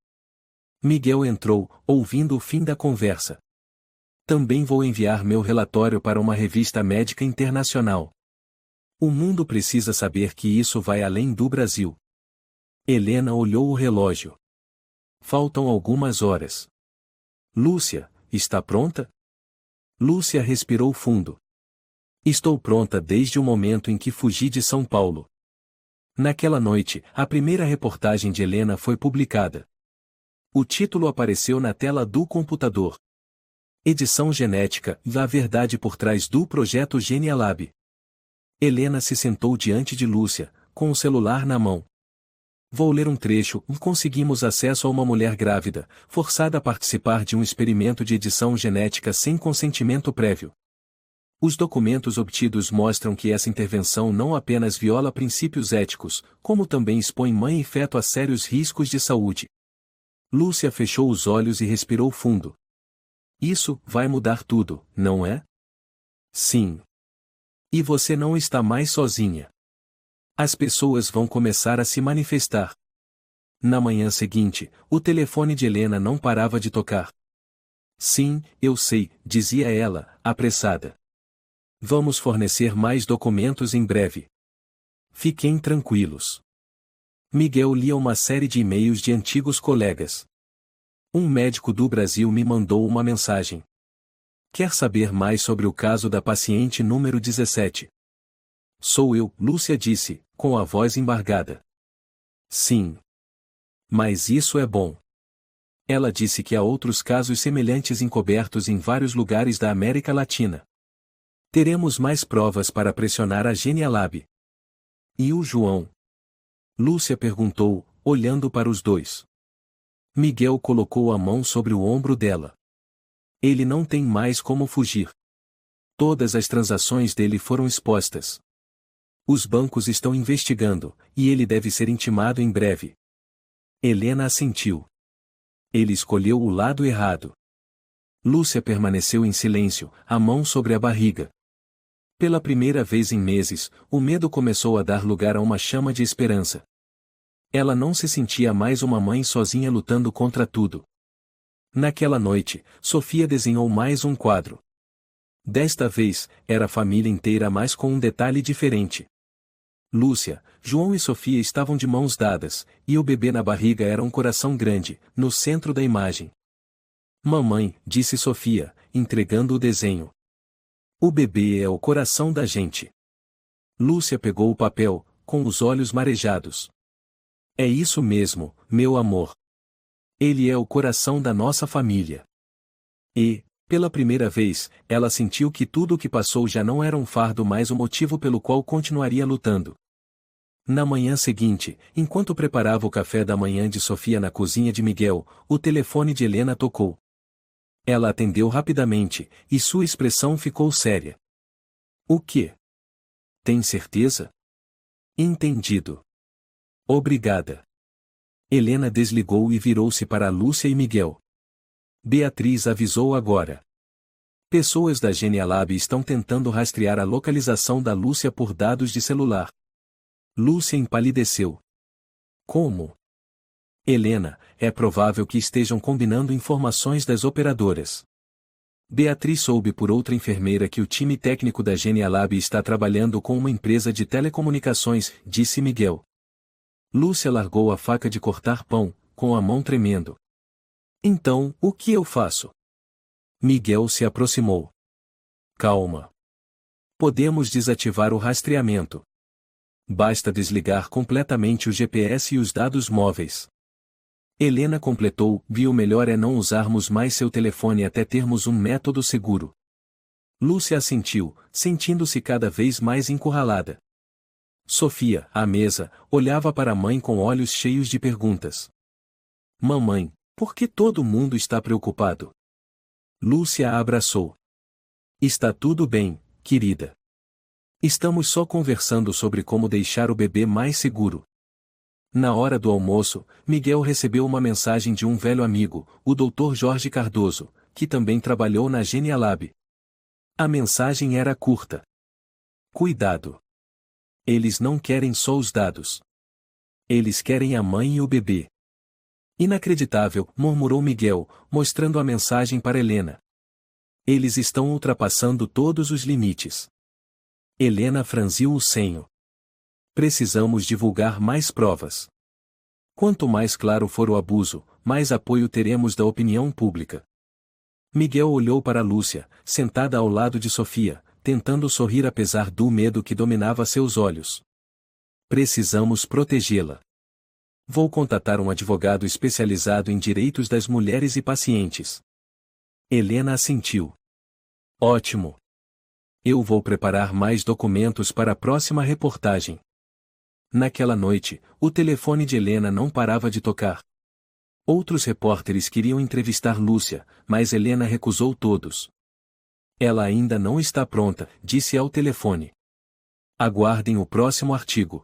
[SPEAKER 1] Miguel entrou, ouvindo o fim da conversa. Também vou enviar meu relatório para uma revista médica internacional. O mundo precisa saber que isso vai além do Brasil. Helena olhou o relógio. Faltam algumas horas. Lúcia, está pronta? Lúcia respirou fundo. Estou pronta desde o momento em que fugi de São Paulo. Naquela noite, a primeira reportagem de Helena foi publicada. O título apareceu na tela do computador. Edição genética, a verdade por trás do projeto Genialab. Helena se sentou diante de Lúcia, com o celular na mão. Vou ler um trecho. Conseguimos acesso a uma mulher grávida, forçada a participar de um experimento de edição genética sem consentimento prévio. Os documentos obtidos mostram que essa intervenção não apenas viola princípios éticos, como também expõe mãe e feto a sérios riscos de saúde. Lúcia fechou os olhos e respirou fundo. Isso vai mudar tudo, não é? Sim. E você não está mais sozinha. As pessoas vão começar a se manifestar. Na manhã seguinte, o telefone de Helena não parava de tocar. Sim, eu sei, dizia ela, apressada. Vamos fornecer mais documentos em breve. Fiquem tranquilos. Miguel lia uma série de e-mails de antigos colegas. Um médico do Brasil me mandou uma mensagem. Quer saber mais sobre o caso da paciente número 17? Sou eu, Lúcia disse, com a voz embargada. Sim. Mas isso é bom. Ela disse que há outros casos semelhantes encobertos em vários lugares da América Latina. Teremos mais provas para pressionar a Genialab. E o João? Lúcia perguntou, olhando para os dois. Miguel colocou a mão sobre o ombro dela. Ele não tem mais como fugir. Todas as transações dele foram expostas. Os bancos estão investigando, e ele deve ser intimado em breve. Helena assentiu. Ele escolheu o lado errado. Lúcia permaneceu em silêncio, a mão sobre a barriga. Pela primeira vez em meses, o medo começou a dar lugar a uma chama de esperança. Ela não se sentia mais uma mãe sozinha lutando contra tudo. Naquela noite, Sofia desenhou mais um quadro. Desta vez, era a família inteira, mas com um detalhe diferente. Lúcia, João e Sofia estavam de mãos dadas, e o bebê na barriga era um coração grande, no centro da imagem. Mamãe, disse Sofia, entregando o desenho. O bebê é o coração da gente. Lúcia pegou o papel, com os olhos marejados. É isso mesmo, meu amor. Ele é o coração da nossa família. E, pela primeira vez, ela sentiu que tudo o que passou já não era um fardo, mas o motivo pelo qual continuaria lutando. Na manhã seguinte, enquanto preparava o café da manhã de Sofia na cozinha de Miguel, o telefone de Helena tocou. Ela atendeu rapidamente, e sua expressão ficou séria. O quê? Tem certeza? Entendido. Obrigada. Helena desligou e virou-se para Lúcia e Miguel. Beatriz avisou agora. Pessoas da Genialab estão tentando rastrear a localização da Lúcia por dados de celular. Lúcia empalideceu. Como? Helena, é provável que estejam combinando informações das operadoras. Beatriz soube por outra enfermeira que o time técnico da Genialab está trabalhando com uma empresa de telecomunicações, disse Miguel. Lúcia largou a faca de cortar pão, com a mão tremendo. Então, o que eu faço? Miguel se aproximou. Calma. Podemos desativar o rastreamento. Basta desligar completamente o GPS e os dados móveis. Helena completou, o melhor é não usarmos mais seu telefone até termos um método seguro. Lúcia assentiu, sentindo-se cada vez mais encurralada. Sofia, à mesa, olhava para a mãe com olhos cheios de perguntas. Mamãe, por que todo mundo está preocupado? Lúcia a abraçou. Está tudo bem, querida. Estamos só conversando sobre como deixar o bebê mais seguro. Na hora do almoço, Miguel recebeu uma mensagem de um velho amigo, o Dr. Jorge Cardoso, que também trabalhou na Genialab. A mensagem era curta. Cuidado. Eles não querem só os dados. Eles querem a mãe e o bebê. Inacreditável, murmurou Miguel, mostrando a mensagem para Helena. Eles estão ultrapassando todos os limites. Helena franziu o senho. Precisamos divulgar mais provas. Quanto mais claro for o abuso, mais apoio teremos da opinião pública. Miguel olhou para Lúcia, sentada ao lado de Sofia, tentando sorrir apesar do medo que dominava seus olhos. Precisamos protegê-la. Vou contatar um advogado especializado em direitos das mulheres e pacientes. Helena assentiu. Ótimo. Eu vou preparar mais documentos para a próxima reportagem. Naquela noite, o telefone de Helena não parava de tocar. Outros repórteres queriam entrevistar Lúcia, mas Helena recusou todos. Ela ainda não está pronta, disse ao telefone. Aguardem o próximo artigo.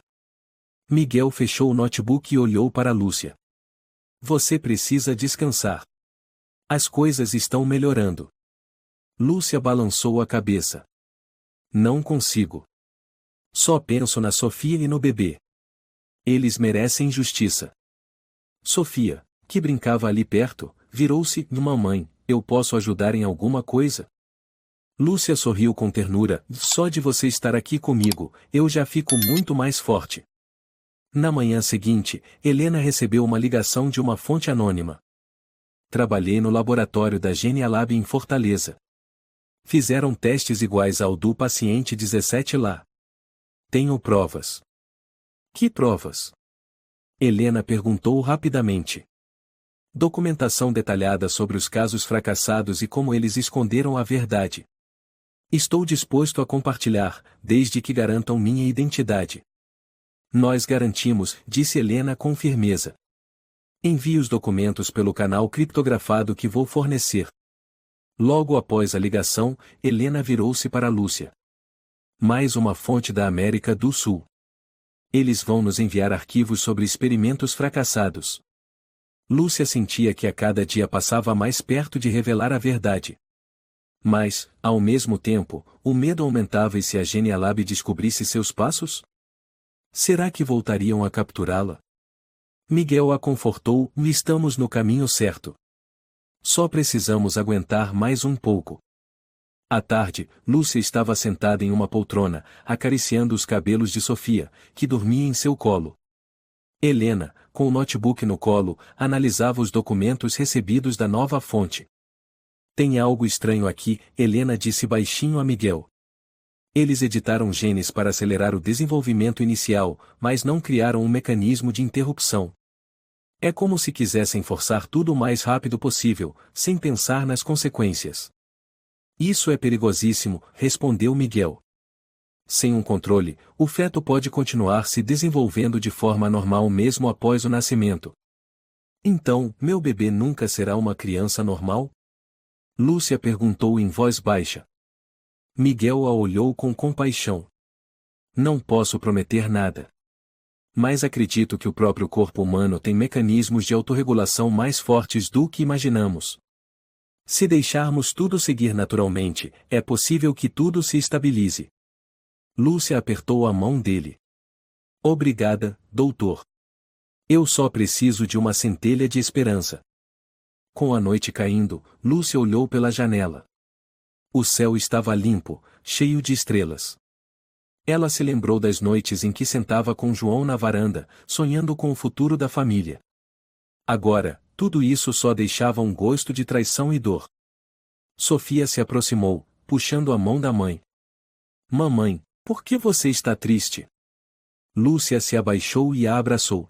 [SPEAKER 1] Miguel fechou o notebook e olhou para Lúcia. Você precisa descansar. As coisas estão melhorando. Lúcia balançou a cabeça. Não consigo. Só penso na Sofia e no bebê. Eles merecem justiça. Sofia, que brincava ali perto, virou-se, mamãe, eu posso ajudar em alguma coisa? Lúcia sorriu com ternura, só de você estar aqui comigo, eu já fico muito mais forte. Na manhã seguinte, Helena recebeu uma ligação de uma fonte anônima. Trabalhei no laboratório da Genialab em Fortaleza. Fizeram testes iguais ao do paciente 17 lá. Tenho provas. Que provas? Helena perguntou rapidamente. Documentação detalhada sobre os casos fracassados e como eles esconderam a verdade. Estou disposto a compartilhar, desde que garantam minha identidade. Nós garantimos, disse Helena com firmeza. Envie os documentos pelo canal criptografado que vou fornecer. Logo após a ligação, Helena virou-se para Lúcia. Mais uma fonte da América do Sul. Eles vão nos enviar arquivos sobre experimentos fracassados. Lúcia sentia que a cada dia passava mais perto de revelar a verdade. Mas, ao mesmo tempo, o medo aumentava e se a Genialab descobrisse seus passos? Será que voltariam a capturá-la? Miguel a confortou, estamos no caminho certo. Só precisamos aguentar mais um pouco. À tarde, Lúcia estava sentada em uma poltrona, acariciando os cabelos de Sofia, que dormia em seu colo. Helena, com o notebook no colo, analisava os documentos recebidos da nova fonte. Tem algo estranho aqui, Helena disse baixinho a Miguel. Eles editaram genes para acelerar o desenvolvimento inicial, mas não criaram um mecanismo de interrupção. É como se quisessem forçar tudo o mais rápido possível, sem pensar nas consequências. Isso é perigosíssimo, respondeu Miguel. Sem um controle, o feto pode continuar se desenvolvendo de forma normal mesmo após o nascimento. Então, meu bebê nunca será uma criança normal? Lúcia perguntou em voz baixa. Miguel a olhou com compaixão. Não posso prometer nada. Mas acredito que o próprio corpo humano tem mecanismos de autorregulação mais fortes do que imaginamos. Se deixarmos tudo seguir naturalmente, é possível que tudo se estabilize. Lúcia apertou a mão dele. Obrigada, doutor. Eu só preciso de uma centelha de esperança. Com a noite caindo, Lúcia olhou pela janela. O céu estava limpo, cheio de estrelas. Ela se lembrou das noites em que sentava com João na varanda, sonhando com o futuro da família. Agora, tudo isso só deixava um gosto de traição e dor. Sofia se aproximou, puxando a mão da mãe. Mamãe, por que você está triste? Lúcia se abaixou e a abraçou.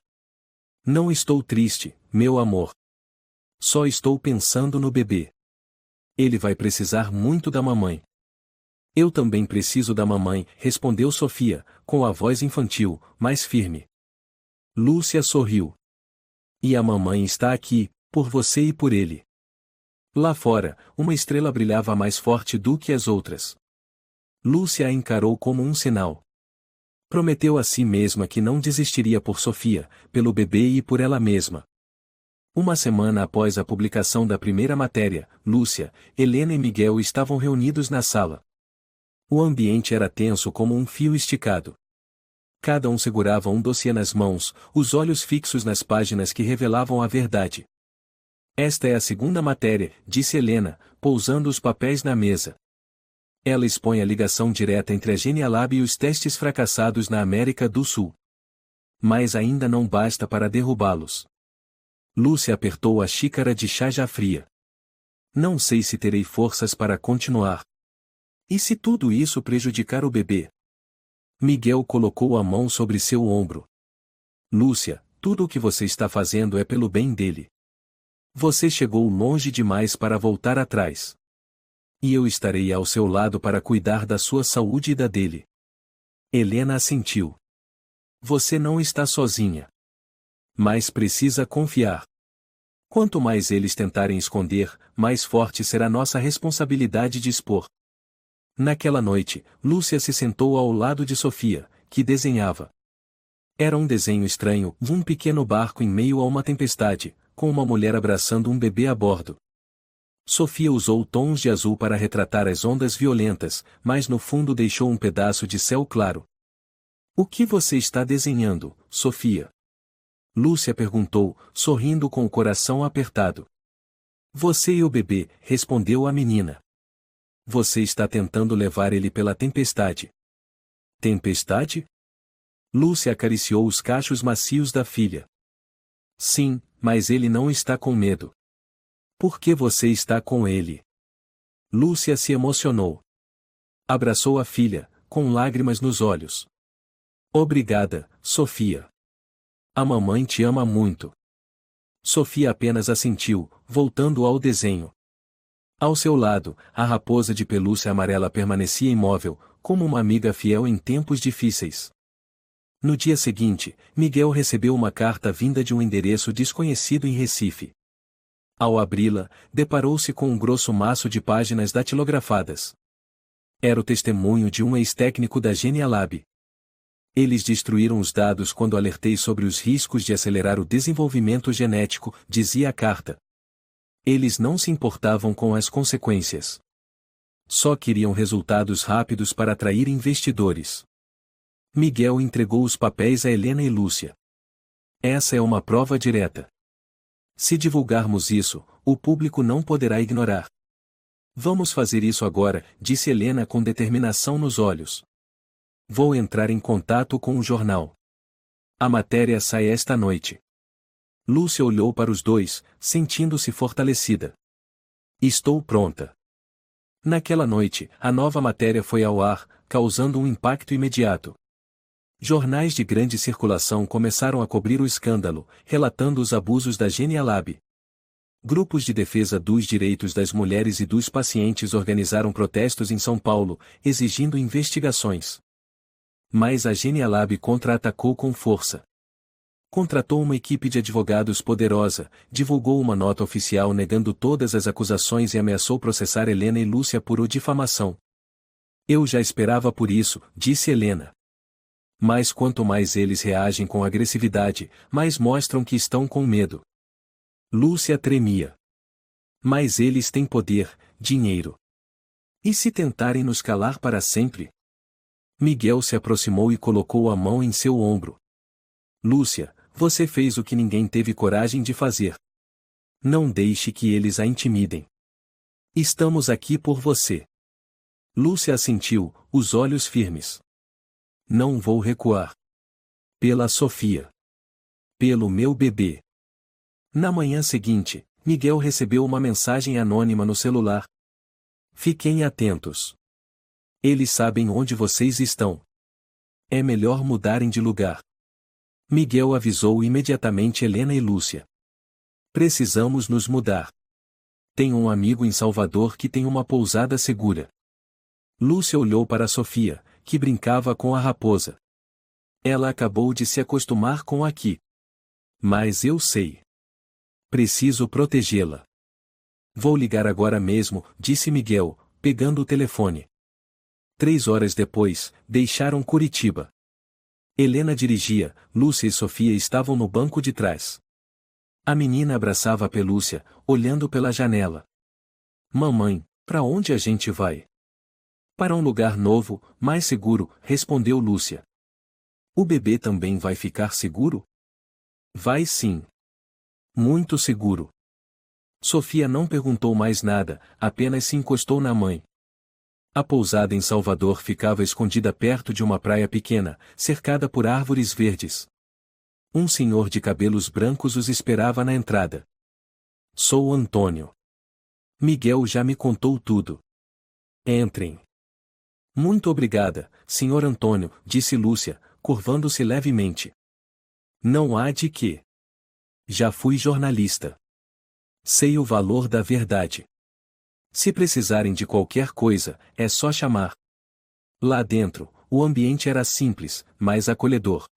[SPEAKER 1] Não estou triste, meu amor. Só estou pensando no bebê. Ele vai precisar muito da mamãe. Eu também preciso da mamãe, respondeu Sofia, com a voz infantil, mais firme. Lúcia sorriu. E a mamãe está aqui, por você e por ele. Lá fora, uma estrela brilhava mais forte do que as outras. Lúcia a encarou como um sinal. Prometeu a si mesma que não desistiria por Sofia, pelo bebê e por ela mesma. Uma semana após a publicação da primeira matéria, Lúcia, Helena e Miguel estavam reunidos na sala. O ambiente era tenso como um fio esticado. Cada um segurava um dossiê nas mãos, os olhos fixos nas páginas que revelavam a verdade. Esta é a segunda matéria, disse Helena, pousando os papéis na mesa. Ela expõe a ligação direta entre a Genialab e os testes fracassados na América do Sul. Mas ainda não basta para derrubá-los. Lúcia apertou a xícara de chá já fria. Não sei se terei forças para continuar. E se tudo isso prejudicar o bebê? Miguel colocou a mão sobre seu ombro. Lúcia, tudo o que você está fazendo é pelo bem dele. Você chegou longe demais para voltar atrás. E eu estarei ao seu lado para cuidar da sua saúde e da dele. Helena assentiu. Você não está sozinha. Mas precisa confiar. Quanto mais eles tentarem esconder, mais forte será nossa responsabilidade de expor. Naquela noite, Lúcia se sentou ao lado de Sofia, que desenhava. Era um desenho estranho, um pequeno barco em meio a uma tempestade, com uma mulher abraçando um bebê a bordo. Sofia usou tons de azul para retratar as ondas violentas, mas no fundo deixou um pedaço de céu claro. O que você está desenhando, Sofia? Lúcia perguntou, sorrindo com o coração apertado. Você e o bebê, respondeu a menina. Você está tentando levar ele pela tempestade. Tempestade? Lúcia acariciou os cachos macios da filha. Sim, mas ele não está com medo. Por que você está com ele? Lúcia se emocionou. Abraçou a filha, com lágrimas nos olhos. Obrigada, Sofia. A mamãe te ama muito. Sofia apenas assentiu, voltando ao desenho. Ao seu lado, a raposa de pelúcia amarela permanecia imóvel, como uma amiga fiel em tempos difíceis. No dia seguinte, Miguel recebeu uma carta vinda de um endereço desconhecido em Recife. Ao abri-la, deparou-se com um grosso maço de páginas datilografadas. Era o testemunho de um ex-técnico da Genialab. Eles destruíram os dados quando alertei sobre os riscos de acelerar o desenvolvimento genético, dizia a carta. Eles não se importavam com as consequências. Só queriam resultados rápidos para atrair investidores. Miguel entregou os papéis a Helena e Lúcia. Essa é uma prova direta. Se divulgarmos isso, o público não poderá ignorar. Vamos fazer isso agora, disse Helena com determinação nos olhos. Vou entrar em contato com o jornal. A matéria sai esta noite. Lúcia olhou para os dois, sentindo-se fortalecida. Estou pronta. Naquela noite, a nova matéria foi ao ar, causando um impacto imediato. Jornais de grande circulação começaram a cobrir o escândalo, relatando os abusos da Genialab. Grupos de defesa dos direitos das mulheres e dos pacientes organizaram protestos em São Paulo, exigindo investigações. Mas a Genialab contra-atacou com força. Contratou uma equipe de advogados poderosa, divulgou uma nota oficial negando todas as acusações e ameaçou processar Helena e Lúcia por difamação. Eu já esperava por isso, disse Helena. Mas quanto mais eles reagem com agressividade, mais mostram que estão com medo. Lúcia tremia. Mas eles têm poder, dinheiro. E se tentarem nos calar para sempre? Miguel se aproximou e colocou a mão em seu ombro. Lúcia, você fez o que ninguém teve coragem de fazer. Não deixe que eles a intimidem. Estamos aqui por você. Lúcia assentiu, os olhos firmes. Não vou recuar. Pela Sofia. Pelo meu bebê. Na manhã seguinte, Miguel recebeu uma mensagem anônima no celular. Fiquem atentos. Eles sabem onde vocês estão. É melhor mudarem de lugar. Miguel avisou imediatamente Helena e Lúcia. Precisamos nos mudar. Tenho um amigo em Salvador que tem uma pousada segura. Lúcia olhou para Sofia, que brincava com a raposa. Ela acabou de se acostumar com aqui. Mas eu sei. Preciso protegê-la. Vou ligar agora mesmo, disse Miguel, pegando o telefone. 3 horas depois, deixaram Curitiba. Helena dirigia, Lúcia e Sofia estavam no banco de trás. A menina abraçava a pelúcia, olhando pela janela. Mamãe, para onde a gente vai? Para um lugar novo, mais seguro, respondeu Lúcia. O bebê também vai ficar seguro? Vai sim. Muito seguro. Sofia não perguntou mais nada, apenas se encostou na mãe. A pousada em Salvador ficava escondida perto de uma praia pequena, cercada por árvores verdes. Um senhor de cabelos brancos os esperava na entrada. Sou Antônio. Miguel já me contou tudo. Entrem. Muito obrigada, senhor Antônio, disse Lúcia, curvando-se levemente. Não há de quê. Já fui jornalista. Sei o valor da verdade. Se precisarem de qualquer coisa, é só chamar. Lá dentro, o ambiente era simples, mas acolhedor.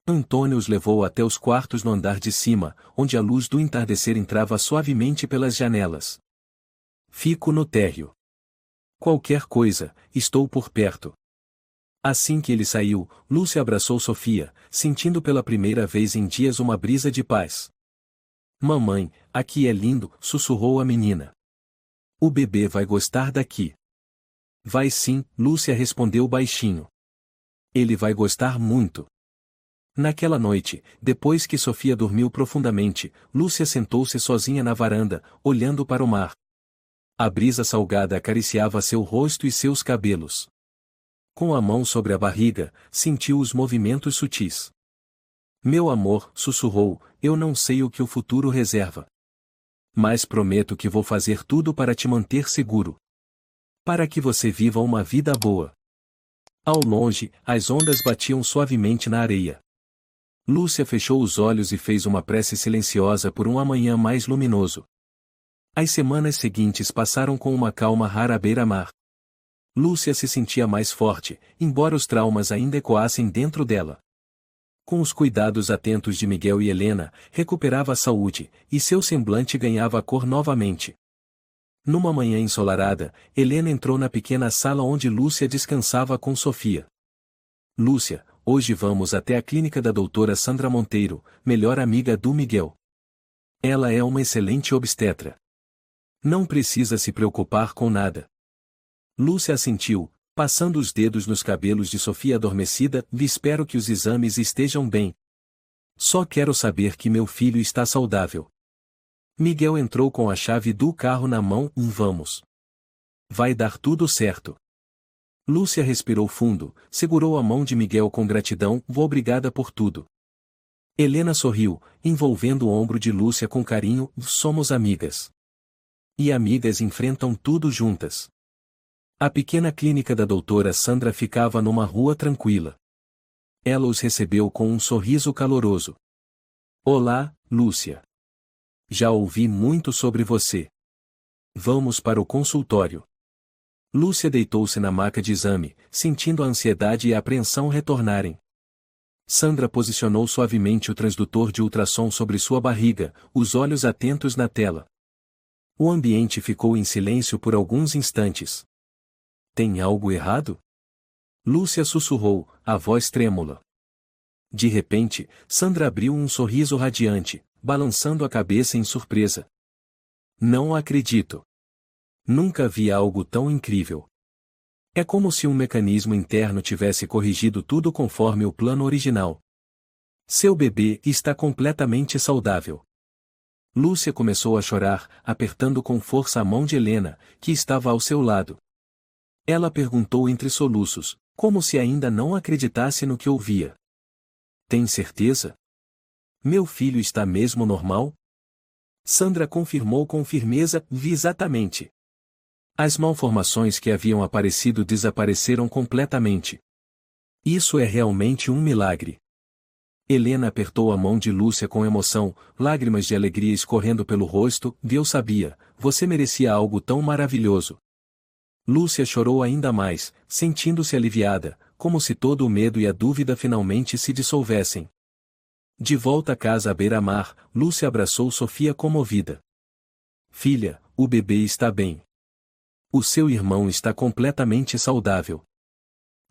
[SPEAKER 1] Antônio os levou até os quartos no andar de cima, onde a luz do entardecer entrava suavemente pelas janelas. Fico no térreo. Qualquer coisa, estou por perto. Assim que ele saiu, Lúcia abraçou Sofia, sentindo pela primeira vez em dias uma brisa de paz. Mamãe, aqui é lindo, sussurrou a menina. O bebê vai gostar daqui. Vai sim, Lúcia respondeu baixinho. Ele vai gostar muito. Naquela noite, depois que Sofia dormiu profundamente, Lúcia sentou-se sozinha na varanda, olhando para o mar. A brisa salgada acariciava seu rosto e seus cabelos. Com a mão sobre a barriga, sentiu os movimentos sutis. Meu amor, sussurrou, eu não sei o que o futuro reserva. Mas prometo que vou fazer tudo para te manter seguro. Para que você viva uma vida boa. Ao longe, as ondas batiam suavemente na areia. Lúcia fechou os olhos e fez uma prece silenciosa por um amanhã mais luminoso. As semanas seguintes passaram com uma calma rara à beira-mar. Lúcia se sentia mais forte, embora os traumas ainda ecoassem dentro dela. Com os cuidados atentos de Miguel e Helena, recuperava a saúde, e seu semblante ganhava cor novamente. Numa manhã ensolarada, Helena entrou na pequena sala onde Lúcia descansava com Sofia. Lúcia, hoje vamos até a clínica da doutora Sandra Monteiro, melhor amiga do Miguel. Ela é uma excelente obstetra. Não precisa se preocupar com nada. Lúcia assentiu, passando os dedos nos cabelos de Sofia adormecida, e espero que os exames estejam bem. Só quero saber que meu filho está saudável. Miguel entrou com a chave do carro na mão, vamos. Vai dar tudo certo. Lúcia respirou fundo, segurou a mão de Miguel com gratidão, obrigada por tudo. Helena sorriu, envolvendo o ombro de Lúcia com carinho, somos amigas. E amigas enfrentam tudo juntas. A pequena clínica da doutora Sandra ficava numa rua tranquila. Ela os recebeu com um sorriso caloroso. Olá, Lúcia. Já ouvi muito sobre você. Vamos para o consultório. Lúcia deitou-se na maca de exame, sentindo a ansiedade e a apreensão retornarem. Sandra posicionou suavemente o transdutor de ultrassom sobre sua barriga, os olhos atentos na tela. O ambiente ficou em silêncio por alguns instantes. Tem algo errado? Lúcia sussurrou, a voz trêmula. De repente, Sandra abriu um sorriso radiante, balançando a cabeça em surpresa. Não acredito. Nunca vi algo tão incrível. É como se um mecanismo interno tivesse corrigido tudo conforme o plano original. Seu bebê está completamente saudável. Lúcia começou a chorar, apertando com força a mão de Helena, que estava ao seu lado. Ela perguntou entre soluços, como se ainda não acreditasse no que ouvia. Tem certeza? Meu filho está mesmo normal? Sandra confirmou com firmeza, exatamente. As malformações que haviam aparecido desapareceram completamente. Isso é realmente um milagre. Helena apertou a mão de Lúcia com emoção, lágrimas de alegria escorrendo pelo rosto. Deus sabia, você merecia algo tão maravilhoso. Lúcia chorou ainda mais, sentindo-se aliviada, como se todo o medo e a dúvida finalmente se dissolvessem. De volta à casa à beira-mar, Lúcia abraçou Sofia comovida. Filha, o bebê está bem. O seu irmão está completamente saudável.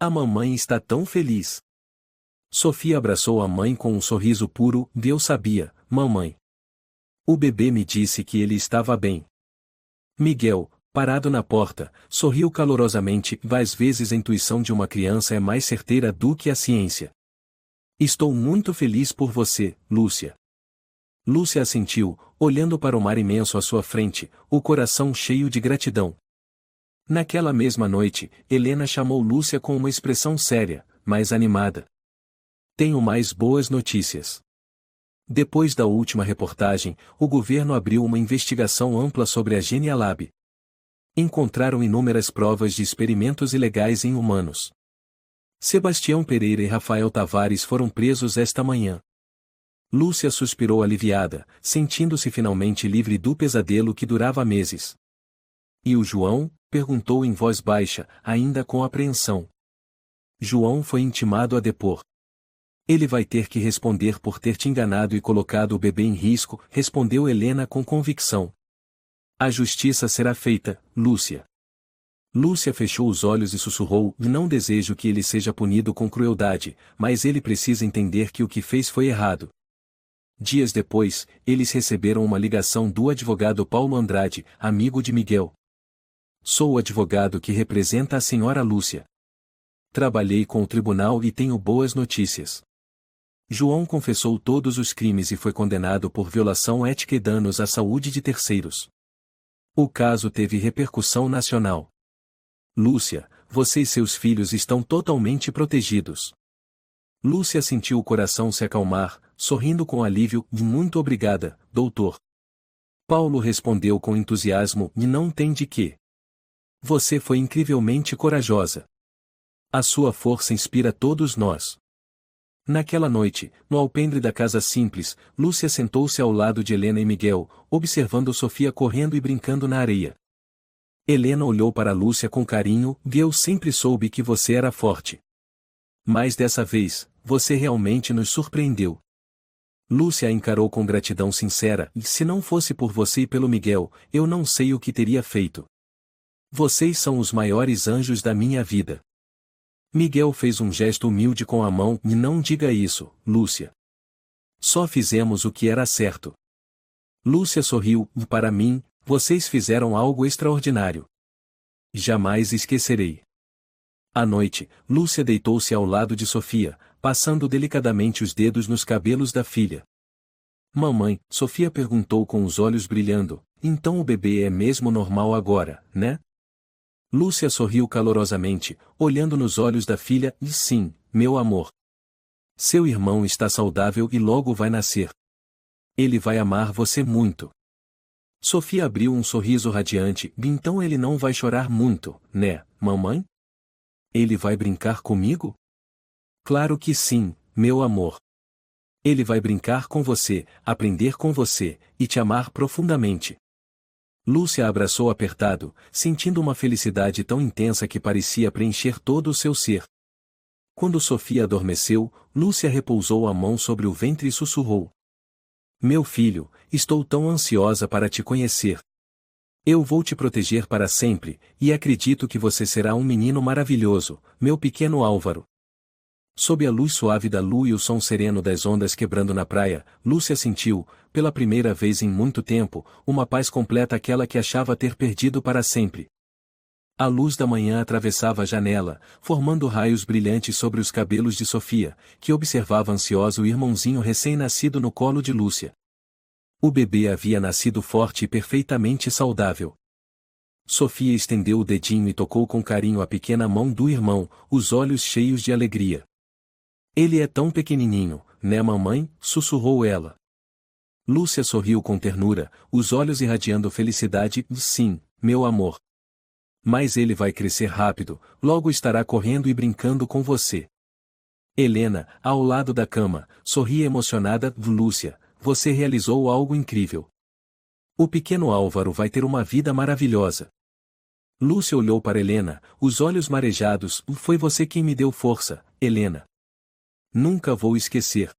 [SPEAKER 1] A mamãe está tão feliz. Sofia abraçou a mãe com um sorriso puro. Deus sabia, mamãe. O bebê me disse que ele estava bem. Miguel, parado na porta, sorriu calorosamente. Às vezes a intuição de uma criança é mais certeira do que a ciência. Estou muito feliz por você, Lúcia. Lúcia assentiu, olhando para o mar imenso à sua frente, o coração cheio de gratidão. Naquela mesma noite, Helena chamou Lúcia com uma expressão séria, mas animada. Tenho mais boas notícias. Depois da última reportagem, o governo abriu uma investigação ampla sobre a Genialab. Encontraram inúmeras provas de experimentos ilegais em humanos. Sebastião Pereira e Rafael Tavares foram presos esta manhã. Lúcia suspirou aliviada, sentindo-se finalmente livre do pesadelo que durava meses. E o João? Perguntou em voz baixa, ainda com apreensão. João foi intimado a depor. Ele vai ter que responder por ter te enganado e colocado o bebê em risco, respondeu Helena com convicção. A justiça será feita, Lúcia. Lúcia fechou os olhos e sussurrou, não desejo que ele seja punido com crueldade, mas ele precisa entender que o que fez foi errado. Dias depois, eles receberam uma ligação do advogado Paulo Andrade, amigo de Miguel. Sou o advogado que representa a senhora Lúcia. Trabalhei com o tribunal e tenho boas notícias. João confessou todos os crimes e foi condenado por violação ética e danos à saúde de terceiros. O caso teve repercussão nacional. Lúcia, você e seus filhos estão totalmente protegidos. Lúcia sentiu o coração se acalmar, sorrindo com alívio. Muito obrigada, doutor. Paulo respondeu com entusiasmo, e não tem de quê. Você foi incrivelmente corajosa. A sua força inspira todos nós. Naquela noite, no alpendre da casa simples, Lúcia sentou-se ao lado de Helena e Miguel, observando Sofia correndo e brincando na areia. Helena olhou para Lúcia com carinho. Eu sempre soube que você era forte. Mas dessa vez, você realmente nos surpreendeu. Lúcia a encarou com gratidão sincera, e se não fosse por você e pelo Miguel, eu não sei o que teria feito. Vocês são os maiores anjos da minha vida. Miguel fez um gesto humilde com a mão. E não diga isso, Lúcia. Só fizemos o que era certo. Lúcia sorriu. Para mim, vocês fizeram algo extraordinário. Jamais esquecerei. À noite, Lúcia deitou-se ao lado de Sofia, passando delicadamente os dedos nos cabelos da filha. Mamãe, Sofia perguntou com os olhos brilhando, então o bebê é mesmo normal agora, né? Lúcia sorriu calorosamente, olhando nos olhos da filha, e sim, meu amor. Seu irmão está saudável e logo vai nascer. Ele vai amar você muito. Sofia abriu um sorriso radiante. Então ele não vai chorar muito, né, mamãe? Ele vai brincar comigo? Claro que sim, meu amor. Ele vai brincar com você, aprender com você, e te amar profundamente. Lúcia a abraçou apertado, sentindo uma felicidade tão intensa que parecia preencher todo o seu ser. Quando Sofia adormeceu, Lúcia repousou a mão sobre o ventre e sussurrou. Meu filho, estou tão ansiosa para te conhecer. Eu vou te proteger para sempre, e acredito que você será um menino maravilhoso, meu pequeno Álvaro. Sob a luz suave da lua e o som sereno das ondas quebrando na praia, Lúcia sentiu, pela primeira vez em muito tempo, uma paz completa, aquela que achava ter perdido para sempre. A luz da manhã atravessava a janela, formando raios brilhantes sobre os cabelos de Sofia, que observava ansiosa o irmãozinho recém-nascido no colo de Lúcia. O bebê havia nascido forte e perfeitamente saudável. Sofia estendeu o dedinho e tocou com carinho a pequena mão do irmão, os olhos cheios de alegria. Ele é tão pequenininho, né, mamãe? Sussurrou ela. Lúcia sorriu com ternura, os olhos irradiando felicidade. Sim, meu amor. Mas ele vai crescer rápido, logo estará correndo e brincando com você. Helena, ao lado da cama, sorria emocionada. Lúcia, você realizou algo incrível. O pequeno Álvaro vai ter uma vida maravilhosa. Lúcia olhou para Helena, os olhos marejados. Foi você quem me deu força, Helena. Nunca vou esquecer.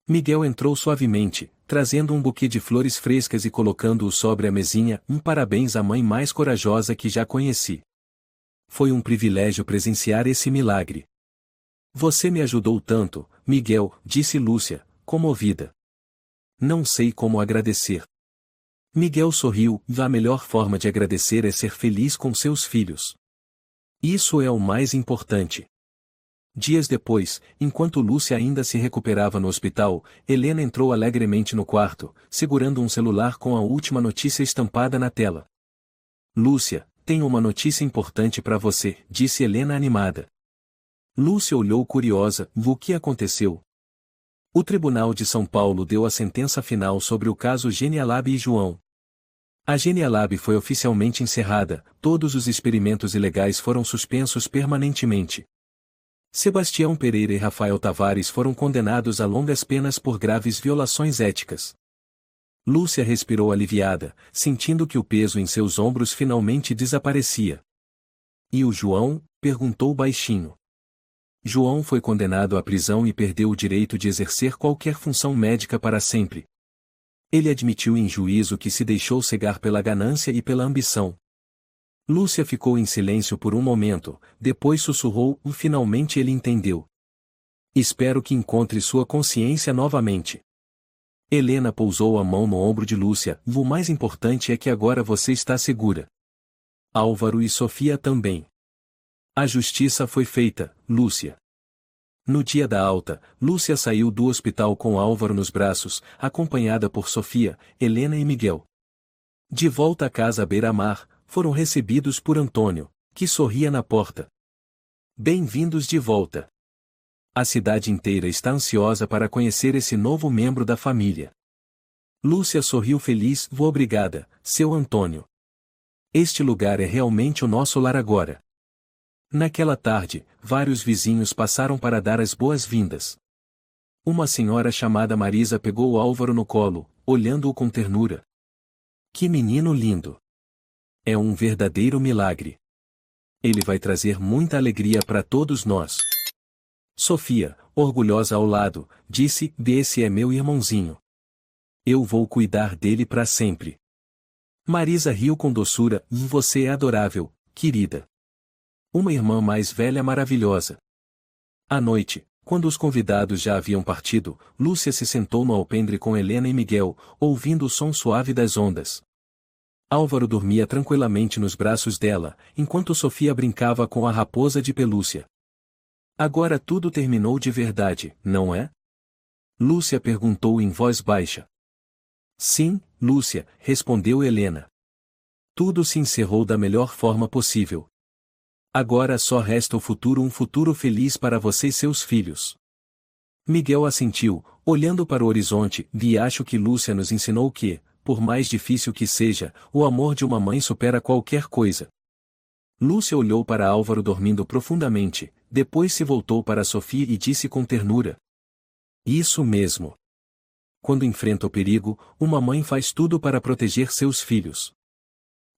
[SPEAKER 1] Miguel entrou suavemente, trazendo um buquê de flores frescas e colocando-o sobre a mesinha. Parabéns à mãe mais corajosa que já conheci. Foi um privilégio presenciar esse milagre. Você me ajudou tanto, Miguel, disse Lúcia, comovida. Não sei como agradecer. Miguel sorriu. A melhor forma de agradecer é ser feliz com seus filhos. Isso é o mais importante. Dias depois, enquanto Lúcia ainda se recuperava no hospital, Helena entrou alegremente no quarto, segurando um celular com a última notícia estampada na tela. Lúcia, tenho uma notícia importante para você, disse Helena animada. Lúcia olhou curiosa. O que aconteceu? O Tribunal de São Paulo deu a sentença final sobre o caso Genialab e João. A Genialab foi oficialmente encerrada, todos os experimentos ilegais foram suspensos permanentemente. Sebastião Pereira e Rafael Tavares foram condenados a longas penas por graves violações éticas. Lúcia respirou aliviada, sentindo que o peso em seus ombros finalmente desaparecia. E o João? Perguntou baixinho. João foi condenado à prisão e perdeu o direito de exercer qualquer função médica para sempre. Ele admitiu em juízo que se deixou cegar pela ganância e pela ambição. Lúcia ficou em silêncio por um momento, depois sussurrou. Finalmente ele entendeu. Espero que encontre sua consciência novamente. Helena pousou a mão no ombro de Lúcia. O mais importante é que agora você está segura. Álvaro e Sofia também. A justiça foi feita, Lúcia. No dia da alta, Lúcia saiu do hospital com Álvaro nos braços, acompanhada por Sofia, Helena e Miguel. De volta à casa à beira-mar, foram recebidos por Antônio, que sorria na porta. Bem-vindos de volta. A cidade inteira está ansiosa para conhecer esse novo membro da família. Lúcia sorriu feliz. Obrigada, seu Antônio. Este lugar é realmente o nosso lar agora. Naquela tarde, vários vizinhos passaram para dar as boas-vindas. Uma senhora chamada Marisa pegou o Álvaro no colo, olhando-o com ternura. Que menino lindo! É um verdadeiro milagre. Ele vai trazer muita alegria para todos nós. Sofia, orgulhosa ao lado, disse: Esse é meu irmãozinho. Eu vou cuidar dele para sempre. Marisa riu com doçura: Você é adorável, querida. Uma irmã mais velha maravilhosa. À noite, quando os convidados já haviam partido, Lúcia se sentou no alpendre com Helena e Miguel, ouvindo o som suave das ondas. Álvaro dormia tranquilamente nos braços dela, enquanto Sofia brincava com a raposa de pelúcia. Agora tudo terminou de verdade, não é? Lúcia perguntou em voz baixa. Sim, Lúcia, respondeu Helena. Tudo se encerrou da melhor forma possível. Agora só resta o futuro, um futuro feliz para você e seus filhos. Miguel assentiu, olhando para o horizonte, e acho que Lúcia nos ensinou que, por mais difícil que seja, o amor de uma mãe supera qualquer coisa. Lúcia olhou para Álvaro dormindo profundamente, depois se voltou para Sofia e disse com ternura: Isso mesmo. Quando enfrenta o perigo, uma mãe faz tudo para proteger seus filhos.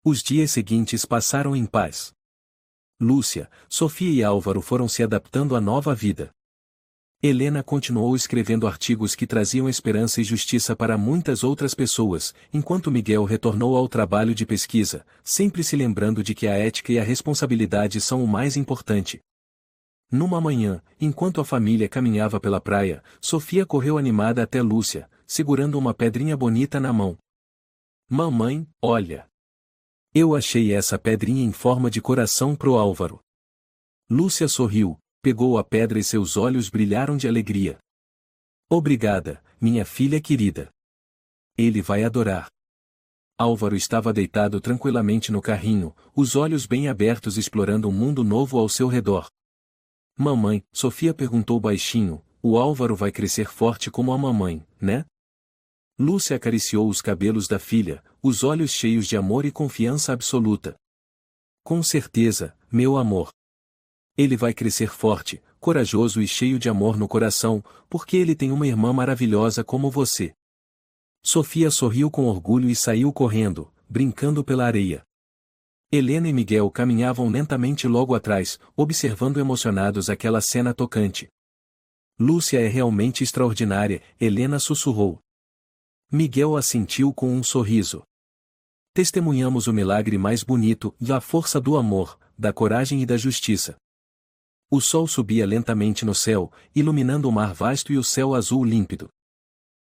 [SPEAKER 1] Os dias seguintes passaram em paz. Lúcia, Sofia e Álvaro foram se adaptando à nova vida. Helena continuou escrevendo artigos que traziam esperança e justiça para muitas outras pessoas, enquanto Miguel retornou ao trabalho de pesquisa, sempre se lembrando de que a ética e a responsabilidade são o mais importante. Numa manhã, enquanto a família caminhava pela praia, Sofia correu animada até Lúcia, segurando uma pedrinha bonita na mão. Mamãe, olha! Eu achei essa pedrinha em forma de coração pro Álvaro. Lúcia sorriu, pegou a pedra e seus olhos brilharam de alegria. Obrigada, minha filha querida. Ele vai adorar. Álvaro estava deitado tranquilamente no carrinho, os olhos bem abertos explorando um mundo novo ao seu redor. Mamãe, Sofia perguntou baixinho, o Álvaro vai crescer forte como a mamãe, né? Lúcia acariciou os cabelos da filha, os olhos cheios de amor e confiança absoluta. Com certeza, meu amor. Ele vai crescer forte, corajoso e cheio de amor no coração, porque ele tem uma irmã maravilhosa como você. Sofia sorriu com orgulho e saiu correndo, brincando pela areia. Helena e Miguel caminhavam lentamente logo atrás, observando emocionados aquela cena tocante. Lúcia é realmente extraordinária, Helena sussurrou. Miguel assentiu com um sorriso. Testemunhamos o milagre mais bonito, da força do amor, da coragem e da justiça. O sol subia lentamente no céu, iluminando o mar vasto e o céu azul límpido.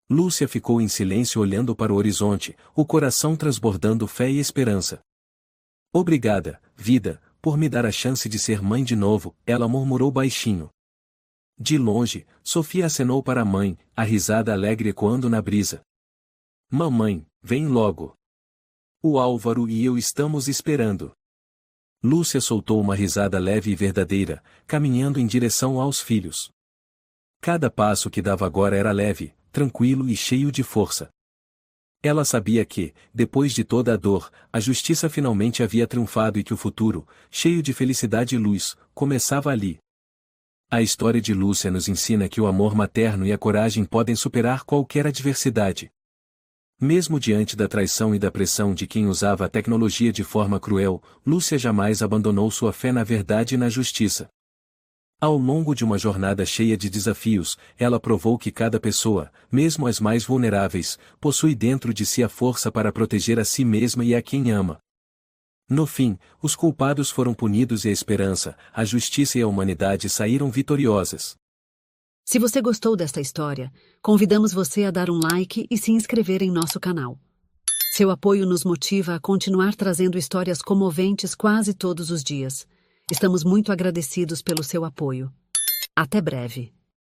[SPEAKER 1] Lúcia ficou em silêncio olhando para o horizonte, o coração transbordando fé e esperança. Obrigada, vida, por me dar a chance de ser mãe de novo, ela murmurou baixinho. De longe, Sofia acenou para a mãe, a risada alegre ecoando na brisa. Mamãe, vem logo. O Álvaro e eu estamos esperando. Lúcia soltou uma risada leve e verdadeira, caminhando em direção aos filhos. Cada passo que dava agora era leve, tranquilo e cheio de força. Ela sabia que, depois de toda a dor, a justiça finalmente havia triunfado e que o futuro, cheio de felicidade e luz, começava ali. A história de Lúcia nos ensina que o amor materno e a coragem podem superar qualquer adversidade. Mesmo diante da traição e da pressão de quem usava a tecnologia de forma cruel, Lúcia jamais abandonou sua fé na verdade e na justiça. Ao longo de uma jornada cheia de desafios, ela provou que cada pessoa, mesmo as mais vulneráveis, possui dentro de si a força para proteger a si mesma e a quem ama. No fim, os culpados foram punidos e a esperança, a justiça e a humanidade saíram vitoriosas.
[SPEAKER 2] Se você gostou desta história, convidamos você a dar um like e se inscrever em nosso canal. Seu apoio nos motiva a continuar trazendo histórias comoventes quase todos os dias. Estamos muito agradecidos pelo seu apoio. Até breve.